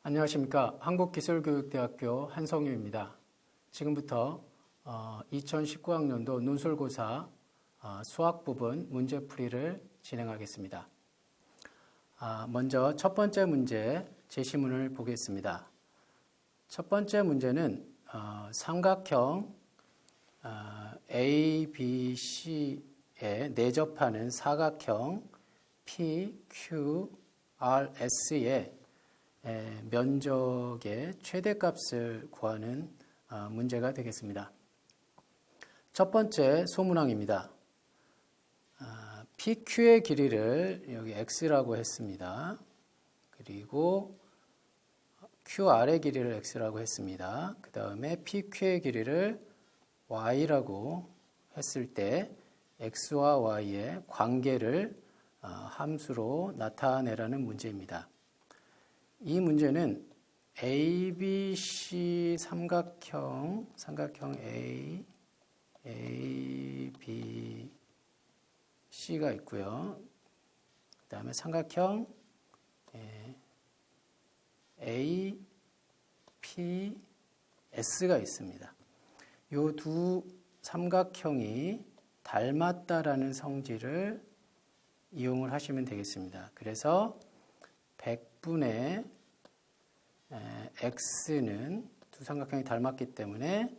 안녕하십니까. 한국기술교육대학교 한성유입니다. 지금부터 2019학년도 논술고사 수학 부분 문제풀이를 진행하겠습니다. 먼저 첫 번째 문제 제시문을 보겠습니다. 첫 번째 문제는 삼각형 ABC에 내접하는 사각형 PQRS의 면적의 최대값을 구하는 문제가 되겠습니다. 첫 번째 소문항입니다. PQ의 길이를 여기 X라고 했습니다. 그리고 QR의 길이를 X라고 했습니다. 그 다음에 PQ의 길이를 Y라고 했을 때 X와 Y의 관계를 함수로 나타내라는 문제입니다. 이 문제는 ABC 삼각형 ABC가 있고요. 그 다음에 삼각형 APS가 있습니다. 이 두 삼각형이 닮았다라는 성질을 이용을 하시면 되겠습니다. 그래서 100분의 x는 두 삼각형이 닮았기 때문에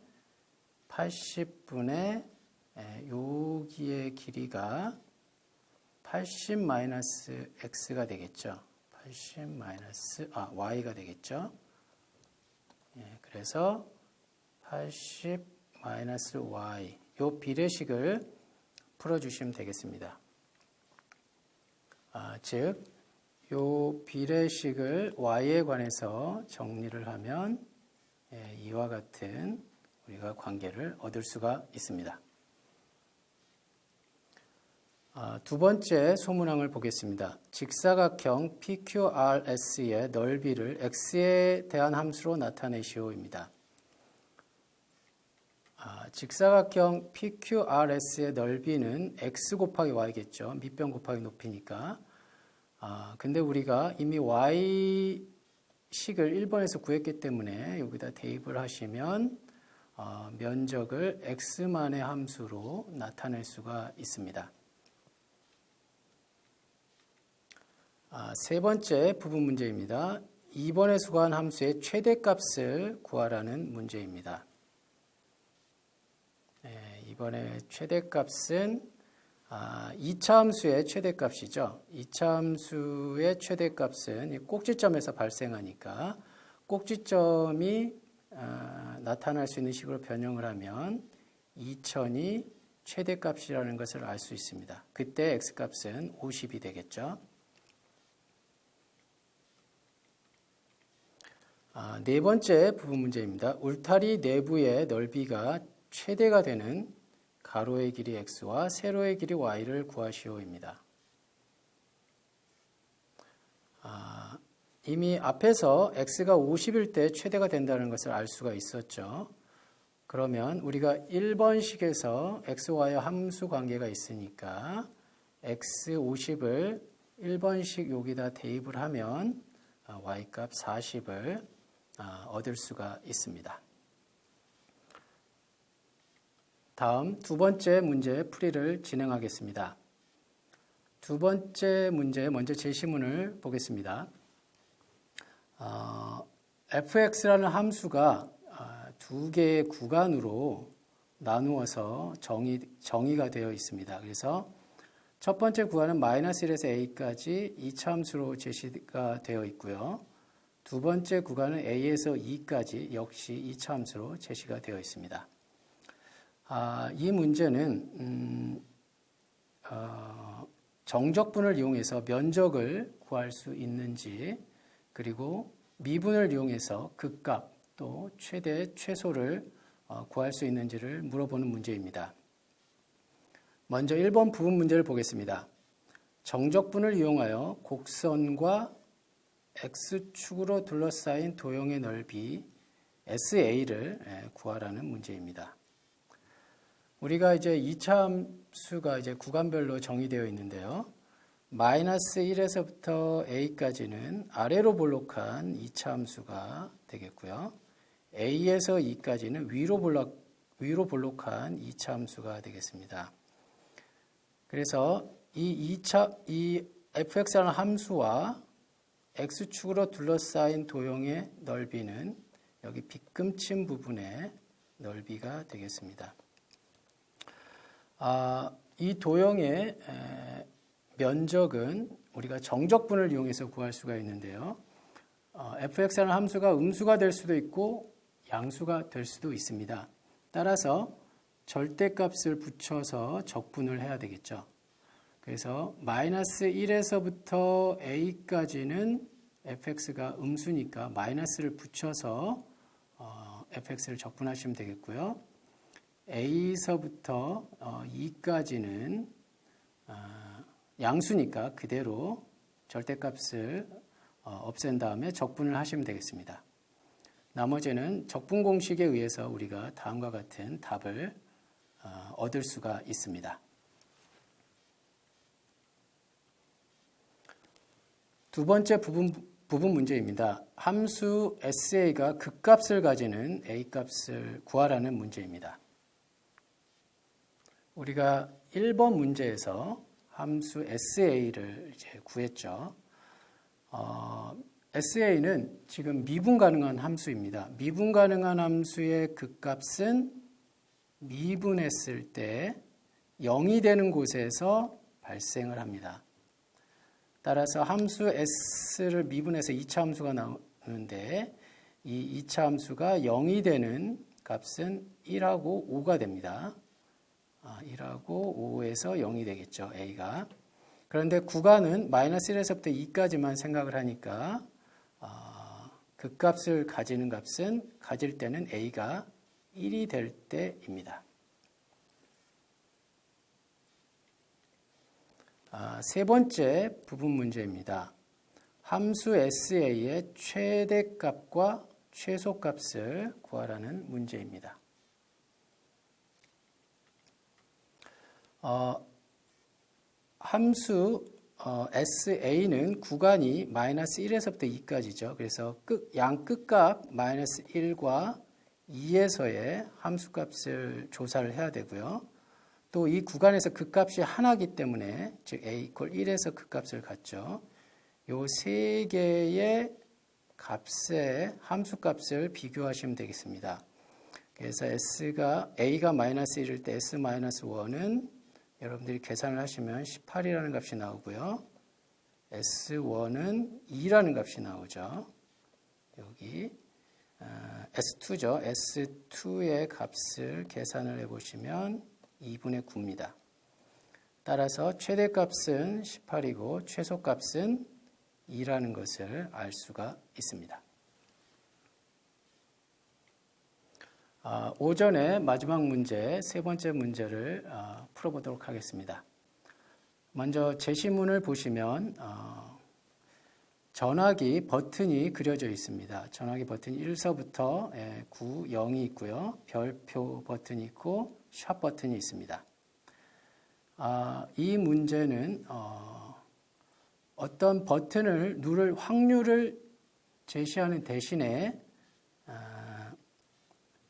80분의 여기의 길이가 80-x가 되겠죠. 80-y가 되겠죠. 그래서 80-y 요 비례식을 풀어주시면 되겠습니다. 즉 요 비례식을 y에 관해서 정리를 하면 이와 같은 우리가 관계를 얻을 수가 있습니다. 두 번째 소문항을 보겠습니다. 직사각형 PQRS의 넓이를 x에 대한 함수로 나타내시오입니다. 직사각형 PQRS의 넓이는 x 곱하기 y겠죠. 밑변 곱하기 높이니까. 근데 우리가 이미 y식을 1번에서 구했기 때문에 여기다 대입을 하시면 면적을 x만의 함수로 나타낼 수가 있습니다. 세 번째 부분 문제입니다. 2번에 수거한 함수의 최대값을 구하라는 문제입니다. 이번에 최대값은 2차 함수의 최대값이죠. 2차 함수의 최대값은 꼭지점에서 발생하니까 꼭지점이 나타날 수 있는 식으로 변형을 하면 2000이 최대값이라는 것을 알 수 있습니다. 그때 x값은 50이 되겠죠. 네 번째 부분 문제입니다. 울타리 내부의 넓이가 최대가 되는 가로의 길이 x와 세로의 길이 y를 구하시오입니다. 이미 앞에서 x가 50일 때 최대가 된다는 것을 알 수가 있었죠. 그러면 우리가 1번식에서 x와의 함수 관계가 있으니까 x 50을 1번식 여기다 대입을 하면 y값 40을 얻을 수가 있습니다. 다음 두 번째 문제 풀이를 진행하겠습니다. 두 번째 문제 먼저 제시문을 보겠습니다. fx라는 함수가 두 개의 구간으로 나누어서 정의가 되어 있습니다. 그래서 첫 번째 구간은 -1에서 a까지 2차 함수로 제시가 되어 있고요. 두 번째 구간은 a에서 2까지 역시 2차 함수로 제시가 되어 있습니다. 이 문제는 정적분을 이용해서 면적을 구할 수 있는지, 그리고 미분을 이용해서 극값 또 최대, 최소를 구할 수 있는지를 물어보는 문제입니다. 먼저 1번 부분 문제를 보겠습니다. 정적분을 이용하여 곡선과 x축으로 둘러싸인 도형의 넓이 SA를 구하라는 문제입니다. 우리가 이제 2차 함수가 이제 구간별로 정의되어 있는데요. 마이너스 1에서부터 a까지는 아래로 볼록한 2차 함수가 되겠고요. a에서 2까지는 위로 볼록한 2차 함수가 되겠습니다. 그래서 이 fx라는 함수와 x축으로 둘러싸인 도형의 넓이는 여기 빗금친 부분의 넓이가 되겠습니다. 이 도형의 면적은 우리가 정적분을 이용해서 구할 수가 있는데요. fx라는 함수가 음수가 될 수도 있고 양수가 될 수도 있습니다. 따라서 절대값을 붙여서 적분을 해야 되겠죠. 그래서 마이너스 1에서부터 a까지는 fx가 음수니까 마이너스를 붙여서 fx를 적분하시면 되겠고요. a서부터 2까지는 양수니까 그대로 절대값을 없앤 다음에 적분을 하시면 되겠습니다. 나머지는 적분 공식에 의해서 우리가 다음과 같은 답을 얻을 수가 있습니다. 두 번째 부분 문제입니다. 함수 SA가 극값을 가지는 A값을 구하라는 문제입니다. 우리가 1번 문제에서 함수 SA를 이제 구했죠. SA는 지금 미분 가능한 함수입니다. 미분 가능한 함수의 극값은 미분했을 때 0이 되는 곳에서 발생을 합니다. 따라서 함수 S를 미분해서 2차 함수가 나오는데 이 2차 함수가 0이 되는 값은 1하고 5가 됩니다. 1하고 5에서 0이 되겠죠. A가. 그런데 구간은 마이너스 1에서부터 2까지만 생각을 하니까 극값을 가지는 값은 가질 때는 A가 1이 될 때입니다. 세 번째 부분 문제입니다. 함수 SA의 최대값과 최소값을 구하라는 문제입니다. 함수 SA는 구간이 마이너스 1에서부터 2까지죠. 그래서 양 끝값 마이너스 1과 2에서의 함수값을 조사를 해야 되고요. 또 이 구간에서 극값이 하나이기 때문에 즉 A 이퀄 1에서 극값을 갖죠. 요 세 개의 값의 함수값을 비교하시면 되겠습니다. 그래서 A가 마이너스 1일 때 S-1은 여러분들이 계산을 하시면 18이라는 값이 나오고요. S1은 2라는 값이 나오죠. 여기 S2죠. S2의 값을 계산을 해보시면 2분의 9입니다. 따라서 최대값은 18이고 최소값은 2라는 것을 알 수가 있습니다. 오전에 마지막 문제, 세 번째 문제를 풀어보도록 하겠습니다. 먼저 제시문을 보시면 전화기 버튼이 그려져 있습니다. 전화기 버튼이 1서부터 9, 0이 있고요. 별표 버튼이 있고 샵 버튼이 있습니다. 이 문제는 어떤 버튼을 누를 확률을 제시하는 대신에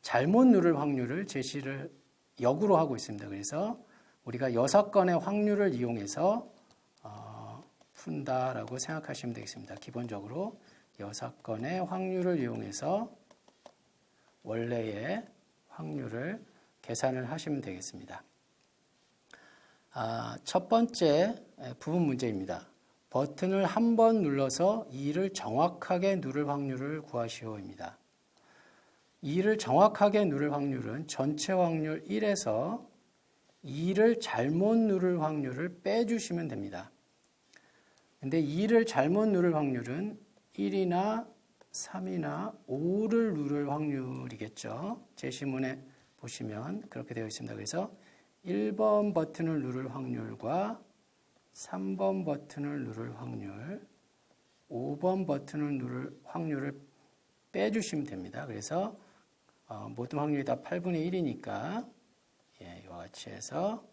잘못 누를 확률을 제시를 역으로 하고 있습니다. 그래서 우리가 6건의 확률을 이용해서 푼다라고 생각하시면 되겠습니다. 기본적으로 6건의 확률을 이용해서 원래의 확률을 계산을 하시면 되겠습니다. 첫 번째 부분 문제입니다. 버튼을 한 번 눌러서 2를 정확하게 누를 확률을 구하시오입니다. 2를 정확하게 누를 확률은 전체 확률 1에서 2를 잘못 누를 확률을 빼주시면 됩니다. 근데 2를 잘못 누를 확률은 1이나 3이나 5를 누를 확률이겠죠. 제시문에 보시면 그렇게 되어 있습니다. 그래서 1번 버튼을 누를 확률과 3번 버튼을 누를 확률, 5번 버튼을 누를 확률을 빼주시면 됩니다. 그래서 모든 확률이 다 8분의 1이니까 이와 같이 해서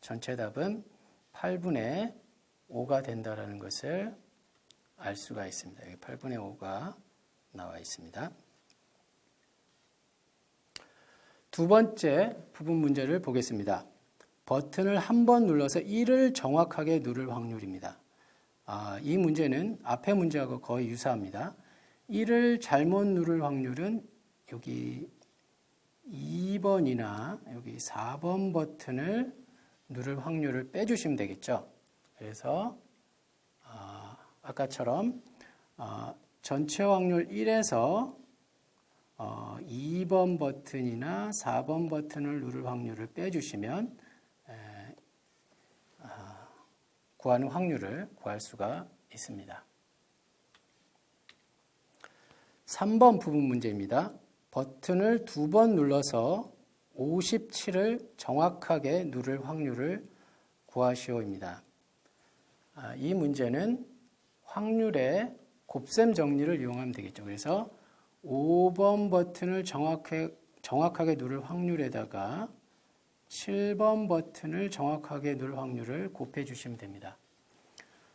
전체 답은 8분의 5가 된다는 것을 알 수가 있습니다. 여기 8분의 5가 나와 있습니다. 두 번째 부분 문제를 보겠습니다. 버튼을 한 번 눌러서 1을 정확하게 누를 확률입니다. 이 문제는 앞의 문제하고 거의 유사합니다. 1을 잘못 누를 확률은 여기 2번이나 여기 4번 버튼을 누를 확률을 빼주시면 되겠죠. 그래서 아까처럼 전체 확률 1에서 2번 버튼이나 4번 버튼을 누를 확률을 빼주시면 구하는 확률을 구할 수가 있습니다. 3번 부분 문제입니다. 버튼을 2번 눌러서 57을 정확하게 누를 확률을 구하시오입니다. 이 문제는 확률의 곱셈 정리를 이용하면 되겠죠. 그래서 5번 버튼을 정확하게 누를 확률에다가 7번 버튼을 정확하게 누를 확률을 곱해 주시면 됩니다.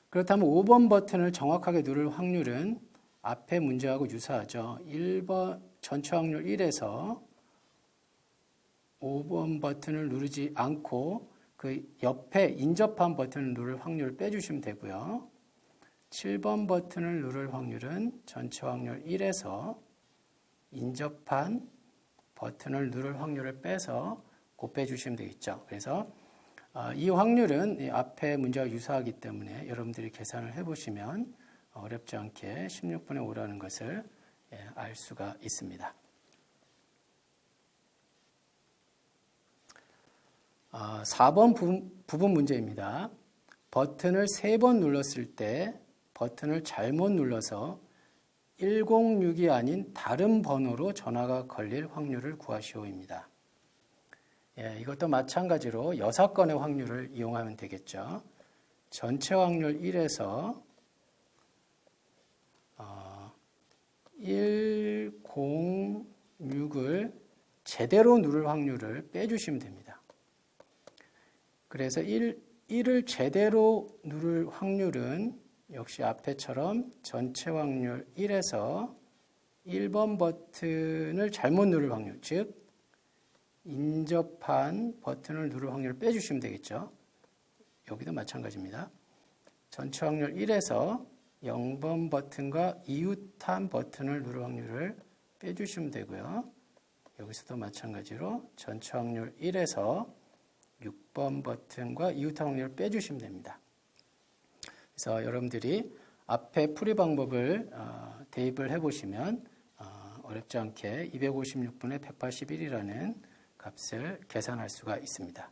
그렇다면 5번 버튼을 정확하게 누를 확률은 앞의 문제하고 유사하죠. 1번 전체 확률 1에서 5번 버튼을 누르지 않고 그 옆에 인접한 버튼을 누를 확률을 빼주시면 되고요. 7번 버튼을 누를 확률은 전체 확률 1에서 인접한 버튼을 누를 확률을 빼서 곱해 주시면 되겠죠. 그래서 이 확률은 앞의 문제와 유사하기 때문에 여러분들이 계산을 해보시면 어렵지 않게 16분의 5라는 것을 알 수가 있습니다. 4번 부분 문제입니다. 버튼을 3번 눌렀을 때 버튼을 잘못 눌러서 106이 아닌 다른 번호로 전화가 걸릴 확률을 구하시오입니다. 이것도 마찬가지로 6건의 확률을 이용하면 되겠죠. 전체 확률 1에서 106을 제대로 누를 확률을 빼주시면 됩니다. 그래서 1을 제대로 누를 확률은 역시 앞에처럼 전체 확률 1에서 1번 버튼을 잘못 누를 확률, 즉 인접한 버튼을 누를 확률을 빼주시면 되겠죠. 여기도 마찬가지입니다. 전체 확률 1에서 0번 버튼과 이웃한 버튼을 누를 확률을 빼주시면 되고요. 여기서도 마찬가지로 전체 확률 1에서 6번 버튼과 이웃한 확률을 빼주시면 됩니다. 그래서 여러분들이 앞에 풀이 방법을 대입을 해보시면 어렵지 않게 256분의 181이라는 값을 계산할 수가 있습니다.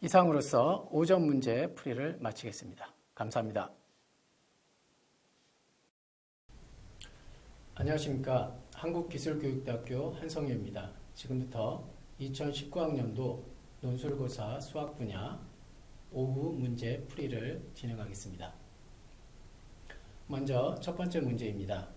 이상으로서 5점 문제 풀이를 마치겠습니다. 감사합니다. 안녕하십니까. 한국기술교육대학교 한성유입니다. 지금부터 2019학년도 논술고사 수학 분야 오후 문제 풀이를 진행하겠습니다. 먼저 첫 번째 문제입니다.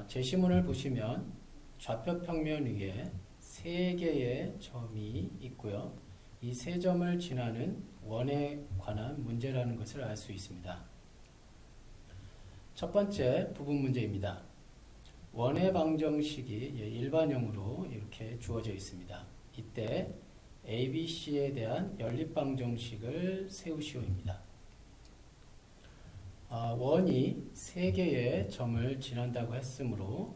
제시문을 보시면 좌표 평면 위에 3개의 점이 있고요. 이 3점을 지나는 원에 관한 문제라는 것을 알 수 있습니다. 첫 번째 부분 문제입니다. 원의 방정식이 일반형으로 이렇게 주어져 있습니다. 이때 ABC에 대한 연립방정식을 세우시오입니다. 원이 3개의 점을 지난다고 했으므로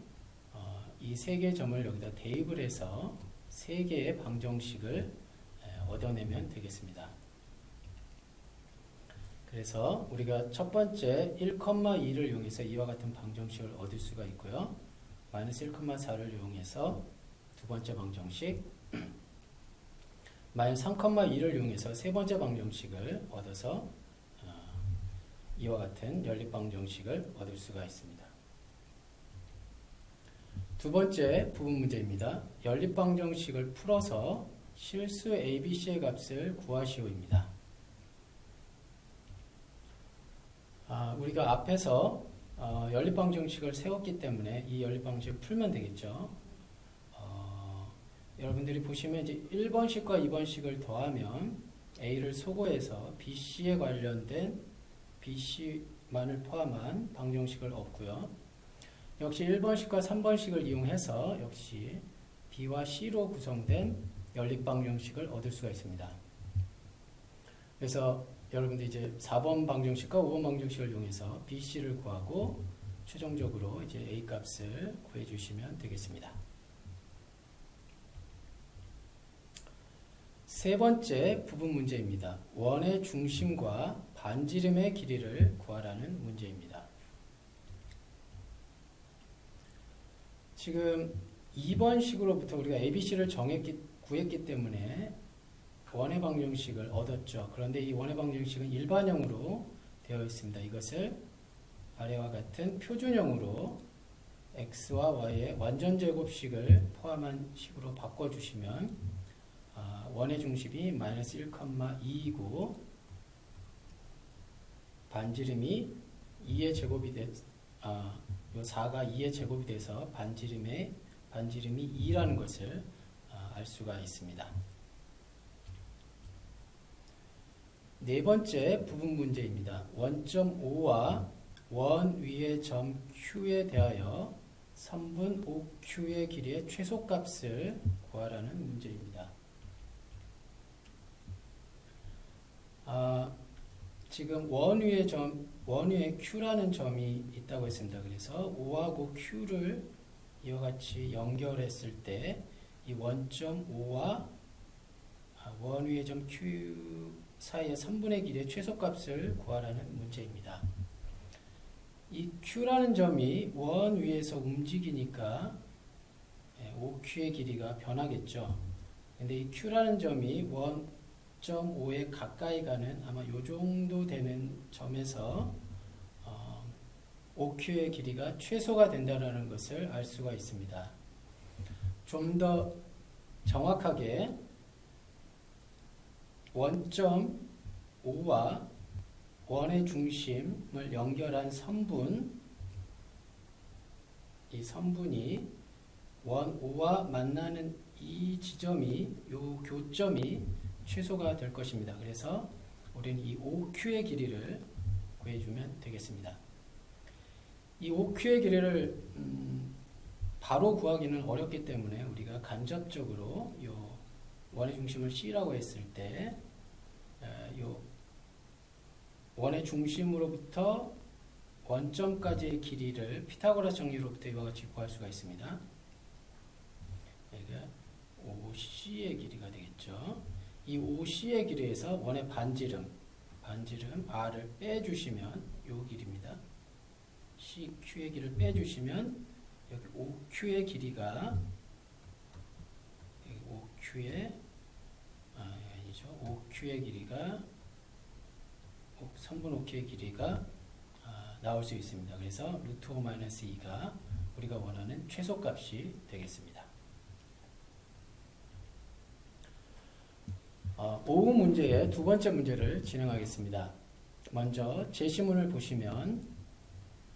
이 3개의 점을 여기다 대입을 해서 3개의 방정식을 얻어내면 되겠습니다. 그래서 우리가 첫 번째 1,2를 이용해서 이와 같은 방정식을 얻을 수가 있고요. 마이너스 1,4를 이용해서 두 번째 방정식, 마이너스 3,2를 이용해서 세 번째 방정식을 얻어서 이와 같은 연립방정식을 얻을 수가 있습니다. 두 번째 부분 문제입니다. 연립방정식을 풀어서 실수 ABC의 값을 구하시오입니다. 우리가 앞에서 연립방정식을 세웠기 때문에 이 연립방정식을 풀면 되겠죠. 여러분들이 보시면 이제 1번식과 2번식을 더하면 A를 소거해서 BC에 관련된 BC만을 포함한 방정식을 얻고요. 역시 1번식과 3번식을 이용해서 역시 B와 C로 구성된 연립방정식을 얻을 수가 있습니다. 그래서 여러분들 이제 4번 방정식과 5번 방정식을 이용해서 BC를 구하고 최종적으로 이제 A 값을 구해 주시면 되겠습니다. 세 번째 부분 문제입니다. 원의 중심과 반지름의 길이를 구하라는 문제입니다. 지금 2번 식으로부터 우리가 ABC를 구했기 때문에 원의 방정식을 얻었죠. 그런데 이 원의 방정식은 일반형으로 되어 있습니다. 이것을 아래와 같은 표준형으로 x와 y의 완전제곱식을 포함한 식으로 바꿔주시면 원의 중심이 마이너스 1,2이고 반지름이 2의 제곱이 요 4가 2의 제곱이 돼서 반지름이 2라는 것을 알 수가 있습니다. 네 번째 부분 문제입니다. 원점 O와 원 위의 점 Q에 대하여 선분 OQ의 길이의 최소값을 구하라는 문제입니다. 지금 원 위에 Q라는 점이 있다고 했습니다. 그래서 O하고 Q를 이와 같이 연결했을 때 이 원점 O와 원 위의 점 Q 사이의 선분의 길이의 최소값을 구하라는 문제입니다. 이 Q라는 점이 원 위에서 움직이니까 OQ의 길이가 변하겠죠. 근데 이 Q라는 점이 원점 O에 가까이 가는 아마 요 정도 되는 점에서 OQ의 길이가 최소가 된다는 것을 알 수가 있습니다. 좀 더 정확하게 원점 O와 원의 중심을 연결한 선분, 이 선분이 원 O와 만나는 이 지점이, 요 교점이 최소가 될 것입니다. 그래서 우리는 이 OQ의 길이를 구해주면 되겠습니다. 이 OQ의 길이를 바로 구하기는 어렵기 때문에 우리가 간접적으로 요 원의 중심을 C라고 했을 때 요 원의 중심으로부터 원점까지의 길이를 피타고라스 정리로부터 이와 같이 구할 수가 있습니다. 이게 OC의 길이가 되겠죠. 이 OC의 길이에서 원의 반지름 R을 빼주시면 요 길입니다. CQ의 길이를 빼주시면 여기 OQ의 길이가 OQ의 길이가 선분 OQ의 길이가 나올 수 있습니다. 그래서 루트 5 마이너스 2가 우리가 원하는 최소값이 되겠습니다. 5 문제의 두 번째 문제를 진행하겠습니다. 먼저 제시문을 보시면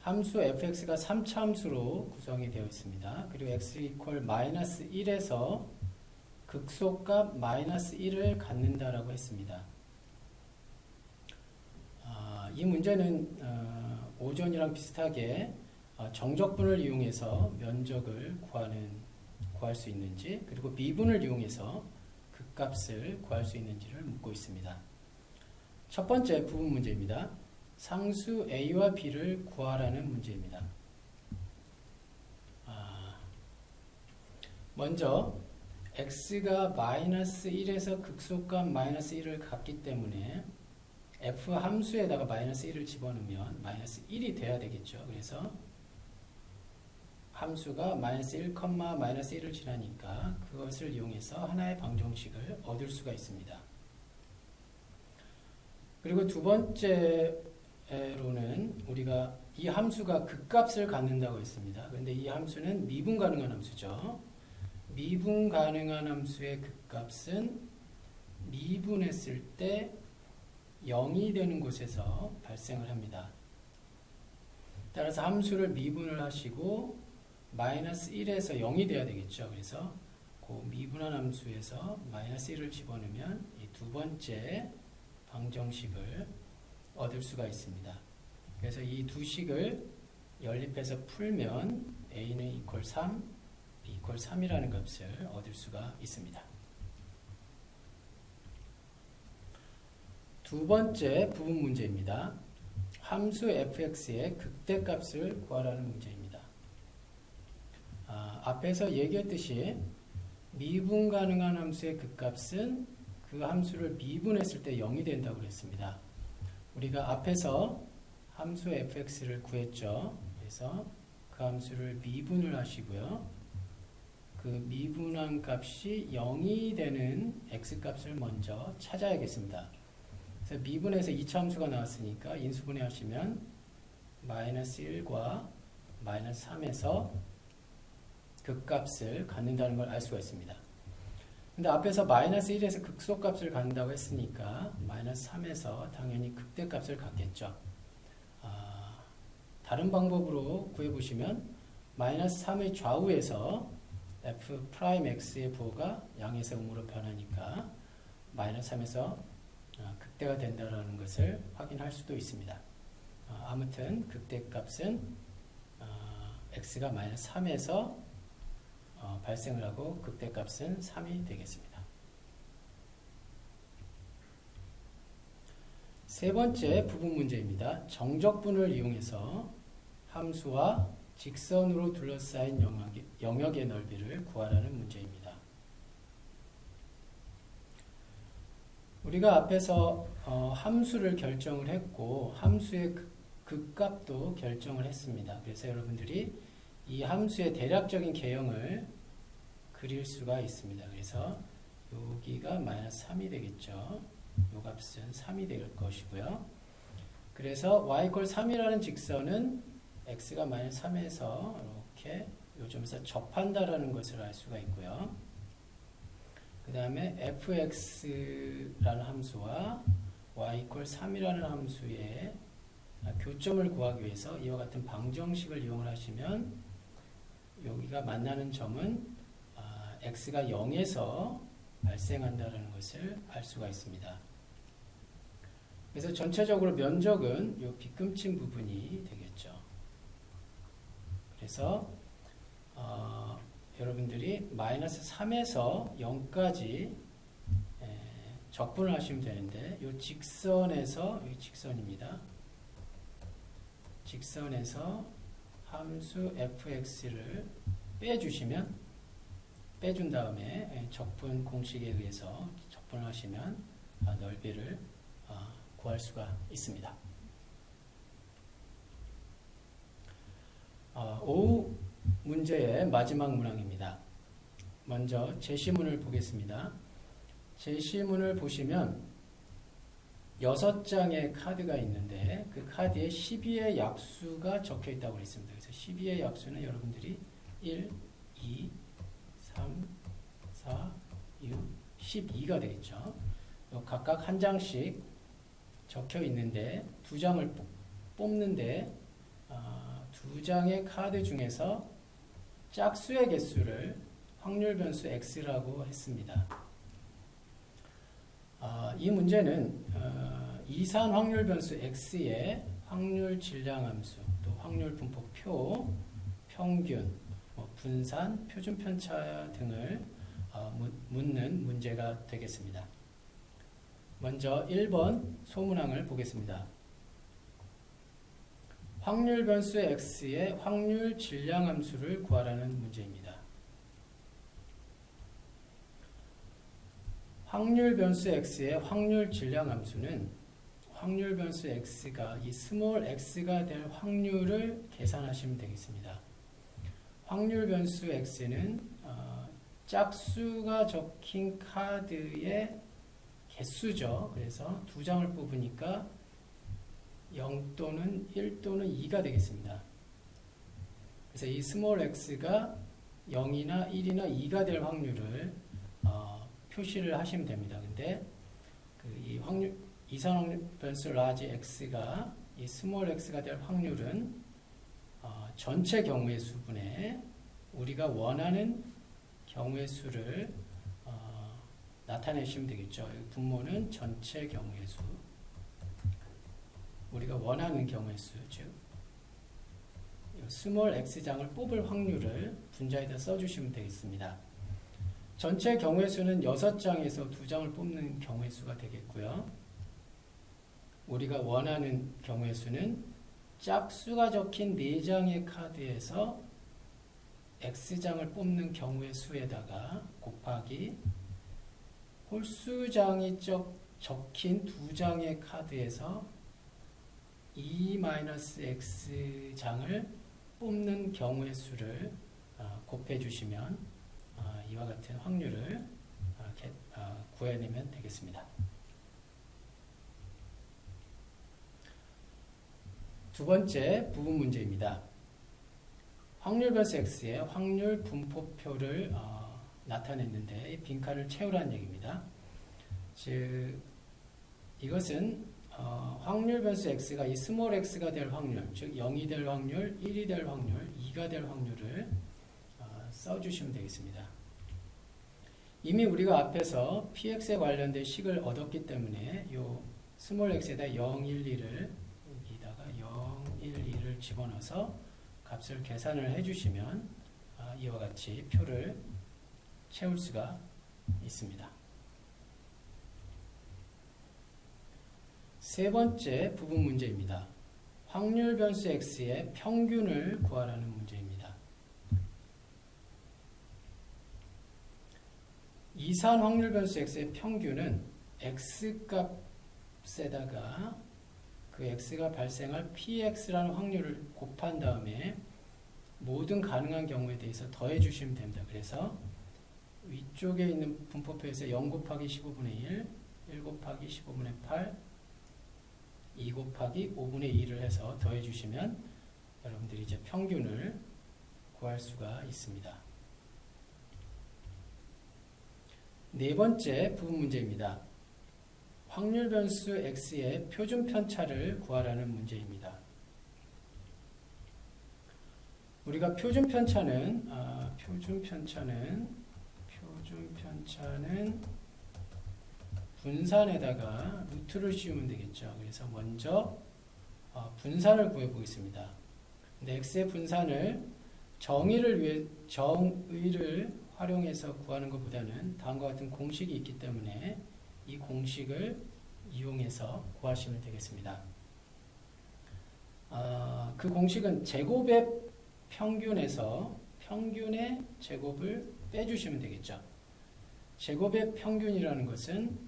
함수 fx가 3차 함수로 구성이 되어 있습니다. 그리고 x 이퀄 마이너스 1에서 극소값 마이너스 1을 갖는다라고 했습니다. 이 문제는 오전이랑 비슷하게 정적분을 이용해서 면적을 구할 수 있는지, 그리고 미분을 이용해서 극값을 구할 수 있는지를 묻고 있습니다. 첫 번째 부분 문제입니다. 상수 A와 B를 구하라는 문제입니다. 먼저 x가 마이너스 1에서 극소값 마이너스 1을 갖기 때문에 f 함수에다가 마이너스 1을 집어넣으면 마이너스 1이 돼야 되겠죠. 그래서 함수가 마이너스 1, 마이너스 1을 지나니까 그것을 이용해서 하나의 방정식을 얻을 수가 있습니다. 그리고 두 번째로는 우리가 이 함수가 극값을 갖는다고 했습니다. 그런데 이 함수는 미분 가능한 함수죠. 미분 가능한 함수의 극값은 미분했을 때 0이 되는 곳에서 발생을 합니다. 따라서 함수를 미분을 하시고 마이너스 1에서 0이 돼야 되겠죠. 그래서 그 미분한 함수에서 마이너스 1을 집어넣으면 이 두 번째 방정식을 얻을 수가 있습니다. 그래서 이 두 식을 연립해서 풀면 a는 equal 3, b equal 3이라는 값을 얻을 수가 있습니다. 두 번째 부분 문제입니다. 함수 fx의 극대값을 구하라는 문제입니다. 앞에서 얘기했듯이 미분 가능한 함수의 극값은 그 함수를 미분했을 때 0이 된다고 그랬습니다. 우리가 앞에서 함수 fx를 구했죠. 그래서 그 함수를 미분을 하시고요. 그 미분한 값이 0이 되는 x값을 먼저 찾아야겠습니다. 그래서 미분에서 2차 함수가 나왔으니까 인수분해 하시면 마이너스 1과 마이너스 3에서 극값을 갖는다는 걸 알 수가 있습니다. 근데 앞에서 마이너스 1에서 극소값을 갖는다고 했으니까 마이너스 3에서 당연히 극대값을 갖겠죠. 다른 방법으로 구해보시면 마이너스 3의 좌우에서 f'x의 부호가 양에서 음으로 변하니까 마이너스 3에서 극대가 된다는 것을 확인할 수도 있습니다. 아무튼 극대값은 x가 마이너스 3에서 발생을 하고 극대값은 3이 되겠습니다. 세 번째 부분 문제입니다. 정적분을 이용해서 함수와 직선으로 둘러싸인 영역의 넓이를 구하라는 문제입니다. 우리가 앞에서 함수를 결정을 했고 함수의 극값도 결정을 했습니다. 그래서 여러분들이 이 함수의 대략적인 개형을 그릴 수가 있습니다. 그래서 여기가 마이너스 3이 되겠죠. 이 값은 3이 될 것이고요. 그래서 y equal 3이라는 직선은 x가 마이너스 3에서 이렇게 요점에서 접한다라는 것을 알 수가 있고요. 그 다음에 fx라는 함수와 y equal 3이라는 함수의 교점을 구하기 위해서 이와 같은 방정식을 이용을 하시면 여기가 만나는 점은 x가 0에서 발생한다는 것을 알 수가 있습니다. 그래서 전체적으로 면적은 이 빗금친 부분이 되겠죠. 그래서 여러분들이 마이너스 3에서 0까지 적분을 하시면 되는데 이 직선에서 이 직선입니다. 직선에서 함수 fx를 빼준 다음에 적분 공식에 의해서 적분을 하시면 넓이를 구할 수가 있습니다. 5 문제의 마지막 문항입니다. 먼저 제시문을 보겠습니다. 제시문을 보시면 6장의 카드가 있는데 그 카드에 12의 약수가 적혀 있다고 했습니다. 그래서 12의 약수는 여러분들이 1, 2, 3, 4, 6, 12가 되겠죠. 각각 한 장씩 적혀 있는데 두 장을 뽑는데 두 장의 카드 중에서 짝수의 개수를 확률 변수 x라고 했습니다. 이 문제는 이산 확률 변수 x의 확률 질량 함수, 또 확률 분포표, 평균, 분산, 표준 편차 등을 묻는 문제가 되겠습니다. 먼저 1번 소문항을 보겠습니다. 확률 변수 x의 확률 질량 함수를 구하라는 문제입니다. 확률 변수 x의 확률 질량 함수는 확률 변수 x가 이 스몰 x가 될 확률을 계산하시면 되겠습니다. 확률 변수 x는 짝수가 적힌 카드의 개수죠. 그래서 두 장을 뽑으니까 0 또는 1 또는 2가 되겠습니다. 그래서 이 스몰 x가 0이나 1이나 2가 될 확률을 표시를 하시면 됩니다. 근데 이 확률 이산 확률 변수 라지 x가 이 스몰 x가 될 확률은 전체 경우의 수분에 우리가 원하는 경우의 수를 나타내시면 되겠죠. 여기 분모는 전체 경우의 수, 우리가 원하는 경우의 수, 즉 스몰 x장을 뽑을 확률을 분자에다 써주시면 되겠습니다. 전체 경우의 수는 6장에서 2장을 뽑는 경우의 수가 되겠고요. 우리가 원하는 경우의 수는 짝수가 적힌 4장의 카드에서 x장을 뽑는 경우의 수에다가 곱하기 홀수장이 적힌 2장의 카드에서 2-x장을 뽑는 경우의 수를 곱해 주시면 이와 같은 확률을 구해내면 되겠습니다. 두 번째 부분 문제입니다. 확률 변수 x의 확률 분포표를 나타냈는데 이 빈칸을 채우라는 얘기입니다. 즉 이것은 확률 변수 x가 이 스몰 x가 될 확률, 즉 0이 될 확률, 1이 될 확률, 2가 될 확률을 써주시면 되겠습니다. 이미 우리가 앞에서 px에 관련된 식을 얻었기 때문에 이 스몰 x에다 0, 1, 2를 여기다가 0, 1, 2를 집어넣어서 값을 계산을 해주시면 이와 같이 표를 채울 수가 있습니다. 세 번째 부분 문제입니다. 확률 변수 x의 평균을 구하라는 문제입니다. 이산 확률 변수 x의 평균은 x값에다가 그 x가 발생할 px라는 확률을 곱한 다음에 모든 가능한 경우에 대해서 더해 주시면 됩니다. 그래서 위쪽에 있는 분포표에서 0 곱하기 15분의 1, 1 곱하기 15분의 8, 2 곱하기 5분의 2를 해서 더해 주시면 여러분들이 이제 평균을 구할 수가 있습니다. 네 번째 부분 문제입니다. 확률 변수 x의 표준 편차를 구하라는 문제입니다. 우리가 표준 편차는 분산에다가 루트를 씌우면 되겠죠. 그래서 먼저 분산을 구해 보겠습니다. 근데 x의 분산을 정의를 활용해서 구하는 것보다는 다음과 같은 공식이 있기 때문에 이 공식을 이용해서 구하시면 되겠습니다. 그 공식은 제곱의 평균에서 평균의 제곱을 빼주시면 되겠죠. 제곱의 평균이라는 것은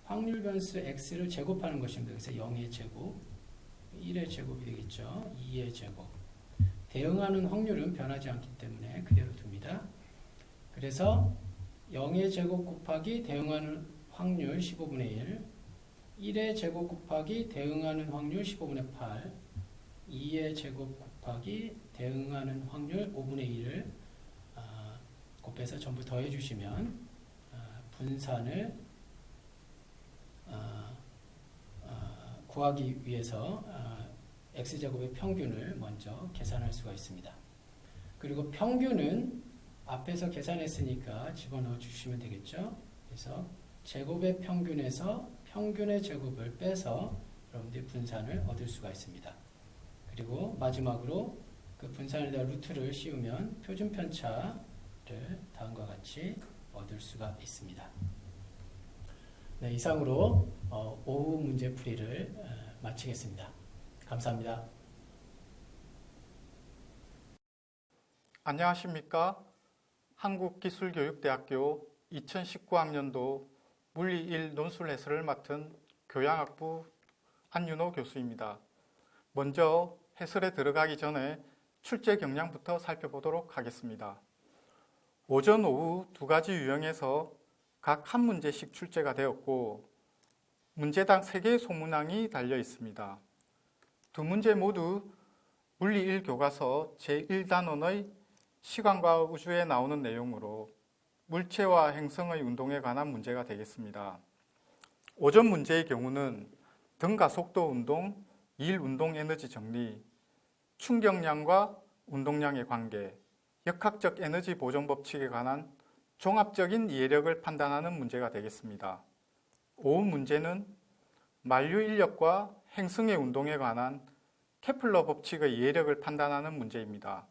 확률 변수 x를 제곱하는 것입니다. 그래서 0의 제곱, 1의 제곱이 되겠죠. 2의 제곱. 대응하는 확률은 변하지 않기 때문에 그대로 둡니다. 그래서 0의 제곱 곱하기 대응하는 확률 15분의 1, 1의 제곱 곱하기 대응하는 확률 15분의 8, 2의 제곱 곱하기 대응하는 확률 5분의 1을 곱해서 전부 더해주시면 분산을 구하기 위해서 x제곱의 평균을 먼저 계산할 수가 있습니다. 그리고 평균은 앞에서 계산했으니까 집어넣어 주시면 되겠죠. 그래서 제곱의 평균에서 평균의 제곱을 빼서 여러분들이 분산을 얻을 수가 있습니다. 그리고 마지막으로 그 분산에다 루트를 씌우면 표준 편차를 다음과 같이 얻을 수가 있습니다. 네, 이상으로 오후 문제풀이를 마치겠습니다. 감사합니다. 안녕하십니까? 한국기술교육대학교 2019학년도 물리 1 논술 해설을 맡은 교양학부 안윤호 교수입니다. 먼저 해설에 들어가기 전에 출제 경향부터 살펴보도록 하겠습니다. 오전, 오후 두 가지 유형에서 각 한 문제씩 출제가 되었고 문제당 3개의 소문항이 달려 있습니다. 두 문제 모두 물리 1 교과서 제1단원의 시간과 우주에 나오는 내용으로 물체와 행성의 운동에 관한 문제가 되겠습니다. 오전 문제의 경우는 등가 속도 운동, 일 운동 에너지 정리, 충격량과 운동량의 관계, 역학적 에너지 보존 법칙에 관한 종합적인 이해력을 판단하는 문제가 되겠습니다. 5 문제는 만류 인력과 행성의 운동에 관한 케플러 법칙의 이해력을 판단하는 문제입니다.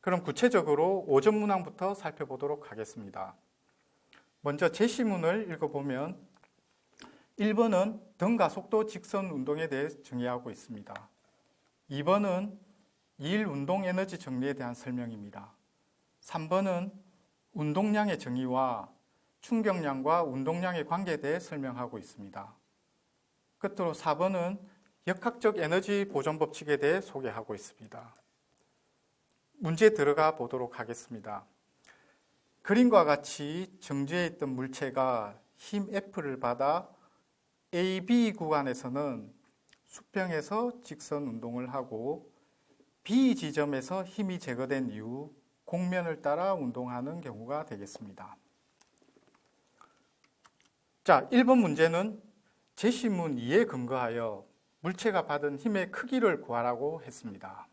그럼 구체적으로 5점 문항부터 살펴보도록 하겠습니다. 먼저 제시문을 읽어보면 1번은 등가속도 직선 운동에 대해 정의하고 있습니다. 2번은 일 운동 에너지 정리에 대한 설명입니다. 3번은 운동량의 정의와 충격량과 운동량의 관계에 대해 설명하고 있습니다. 끝으로 4번은 역학적 에너지 보존 법칙에 대해 소개하고 있습니다. 문제 들어가 보도록 하겠습니다. 그림과 같이 정지해 있던 물체가 힘 F를 받아 AB 구간에서는 수평에서 직선 운동을 하고 B 지점에서 힘이 제거된 이후 곡면을 따라 운동하는 경우가 되겠습니다. 자, 1번 문제는 제시문 2에 근거하여 물체가 받은 힘의 크기를 구하라고 했습니다.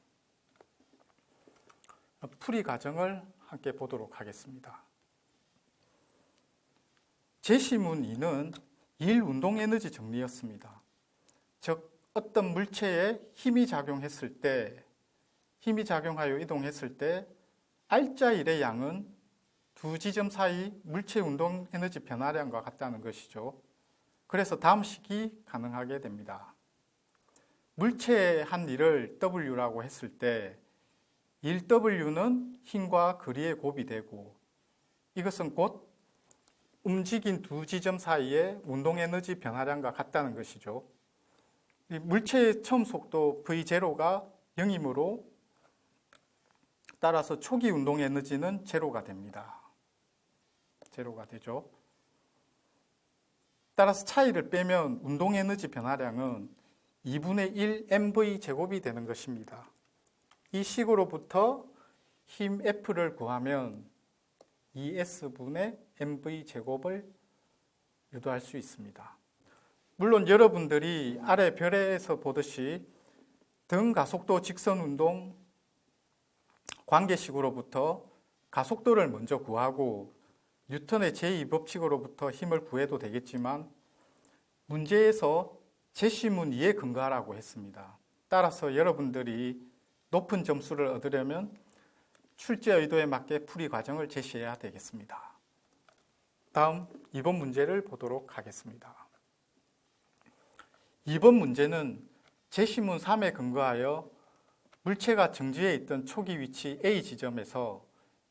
풀이 과정을 함께 보도록 하겠습니다. 제시문 2는 일 운동 에너지 정리였습니다. 즉 어떤 물체에 힘이 작용했을 때, 힘이 작용하여 이동했을 때 R자 1의 양은 두 지점 사이 물체 운동 에너지 변화량과 같다는 것이죠. 그래서 다음 식이 가능하게 됩니다. 물체의 한 일을 W라고 했을 때 1W는 힘과 거리의 곱이 되고 이것은 곧 움직인 두 지점 사이의 운동 에너지 변화량과 같다는 것이죠. 물체의 처음 속도 V0가 0이므로 따라서 초기 운동 에너지는 제로가 됩니다. 제로가 되죠. 따라서 차이를 빼면 운동 에너지 변화량은 2분의 1 mv 제곱이 되는 것입니다. 이 식으로부터 힘 F를 구하면 2S분의 mv 제곱을 유도할 수 있습니다. 물론 여러분들이 아래 별에서 보듯이 등 가속도 직선 운동 관계식으로부터 가속도를 먼저 구하고 뉴턴의 제2법칙으로부터 힘을 구해도 되겠지만 문제에서 제시문 2에 근거하라고 했습니다. 따라서 여러분들이 높은 점수를 얻으려면 출제 의도에 맞게 풀이 과정을 제시해야 되겠습니다. 다음 2번 문제를 보도록 하겠습니다. 2번 문제는 제시문 3에 근거하여 물체가 정지해 있던 초기 위치 A 지점에서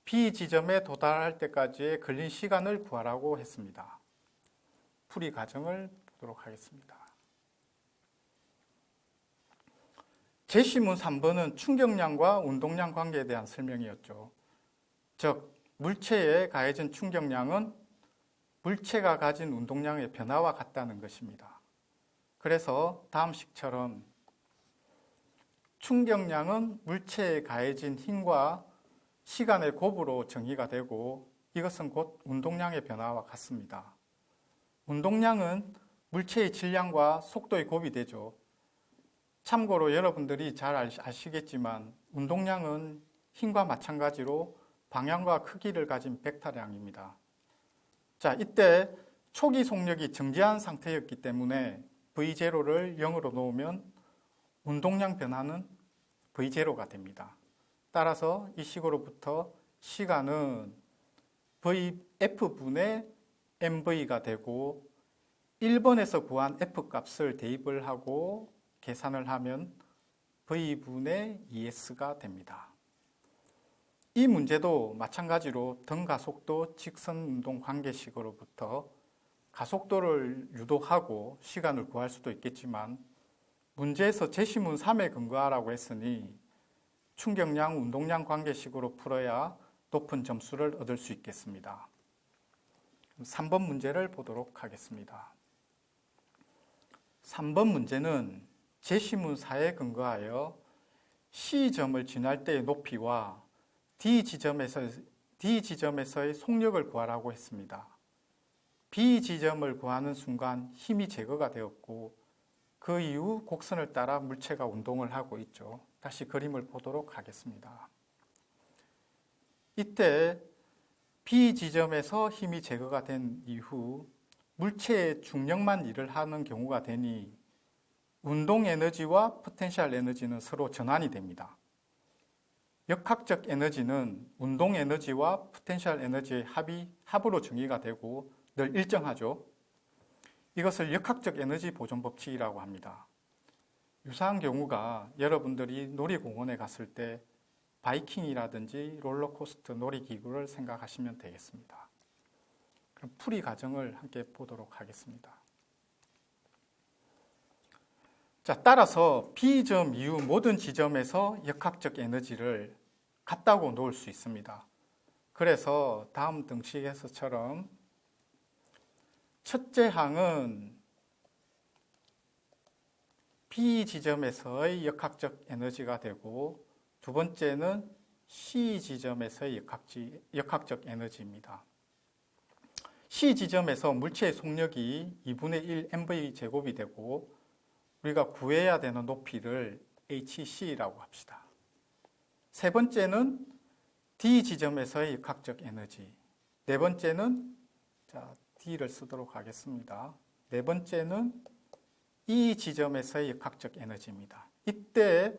B 지점에 도달할 때까지의 걸린 시간을 구하라고 했습니다. 풀이 과정을 보도록 하겠습니다. 제시문 3번은 충격량과 운동량 관계에 대한 설명이었죠. 즉, 물체에 가해진 충격량은 물체가 가진 운동량의 변화와 같다는 것입니다. 그래서 다음 식처럼 충격량은 물체에 가해진 힘과 시간의 곱으로 정의가 되고 이것은 곧 운동량의 변화와 같습니다. 운동량은 물체의 질량과 속도의 곱이 되죠. 참고로 여러분들이 잘 아시겠지만 운동량은 힘과 마찬가지로 방향과 크기를 가진 벡터량입니다. 자, 이때 초기 속력이 정지한 상태였기 때문에 V0를 0으로 놓으면 운동량 변화는 V0가 됩니다. 따라서 이 식으로부터 시간은 F분의 mv가 되고 1번에서 구한 F 값을 대입을 하고 계산을 하면 V분의 2S가 됩니다. 이 문제도 마찬가지로 등가속도 직선운동 관계식으로부터 가속도를 유도하고 시간을 구할 수도 있겠지만 문제에서 제시문 3에 근거하라고 했으니 충격량, 운동량 관계식으로 풀어야 높은 점수를 얻을 수 있겠습니다. 3번 문제를 보도록 하겠습니다. 3번 문제는 제시문 4에 근거하여 C점을 지날 때의 높이와 D지점에서의 속력을 구하라고 했습니다. B지점을 구하는 순간 힘이 제거가 되었고 그 이후 곡선을 따라 물체가 운동을 하고 있죠. 다시 그림을 보도록 하겠습니다. 이때 B 지점에서 힘이 제거가 된 이후 물체의 중력만 일을 하는 경우가 되니 운동 에너지와 포텐셜 에너지는 서로 전환이 됩니다. 역학적 에너지는 운동 에너지와 포텐셜 에너지의 합으로 정의가 되고 늘 일정하죠. 이것을 역학적 에너지 보존 법칙이라고 합니다. 유사한 경우가 여러분들이 놀이공원에 갔을 때 바이킹이라든지 롤러코스터 놀이기구를 생각하시면 되겠습니다. 그럼 풀이 과정을 함께 보도록 하겠습니다. 자, 따라서 B점 이후 모든 지점에서 역학적 에너지를 같다고 놓을 수 있습니다. 그래서 다음 등식에서처럼 첫째 항은 B 지점에서의 역학적 에너지가 되고 두 번째는 C 지점에서의 역학적 에너지입니다. C 지점에서 물체의 속력이 2분의 1 mv 제곱이 되고 우리가 구해야 되는 높이를 hc라고 합시다. 세 번째는 D 지점에서의 역학적 에너지, 네 번째는 D를 쓰도록 하겠습니다. 네 번째는 E 지점에서의 역학적 에너지입니다. 이때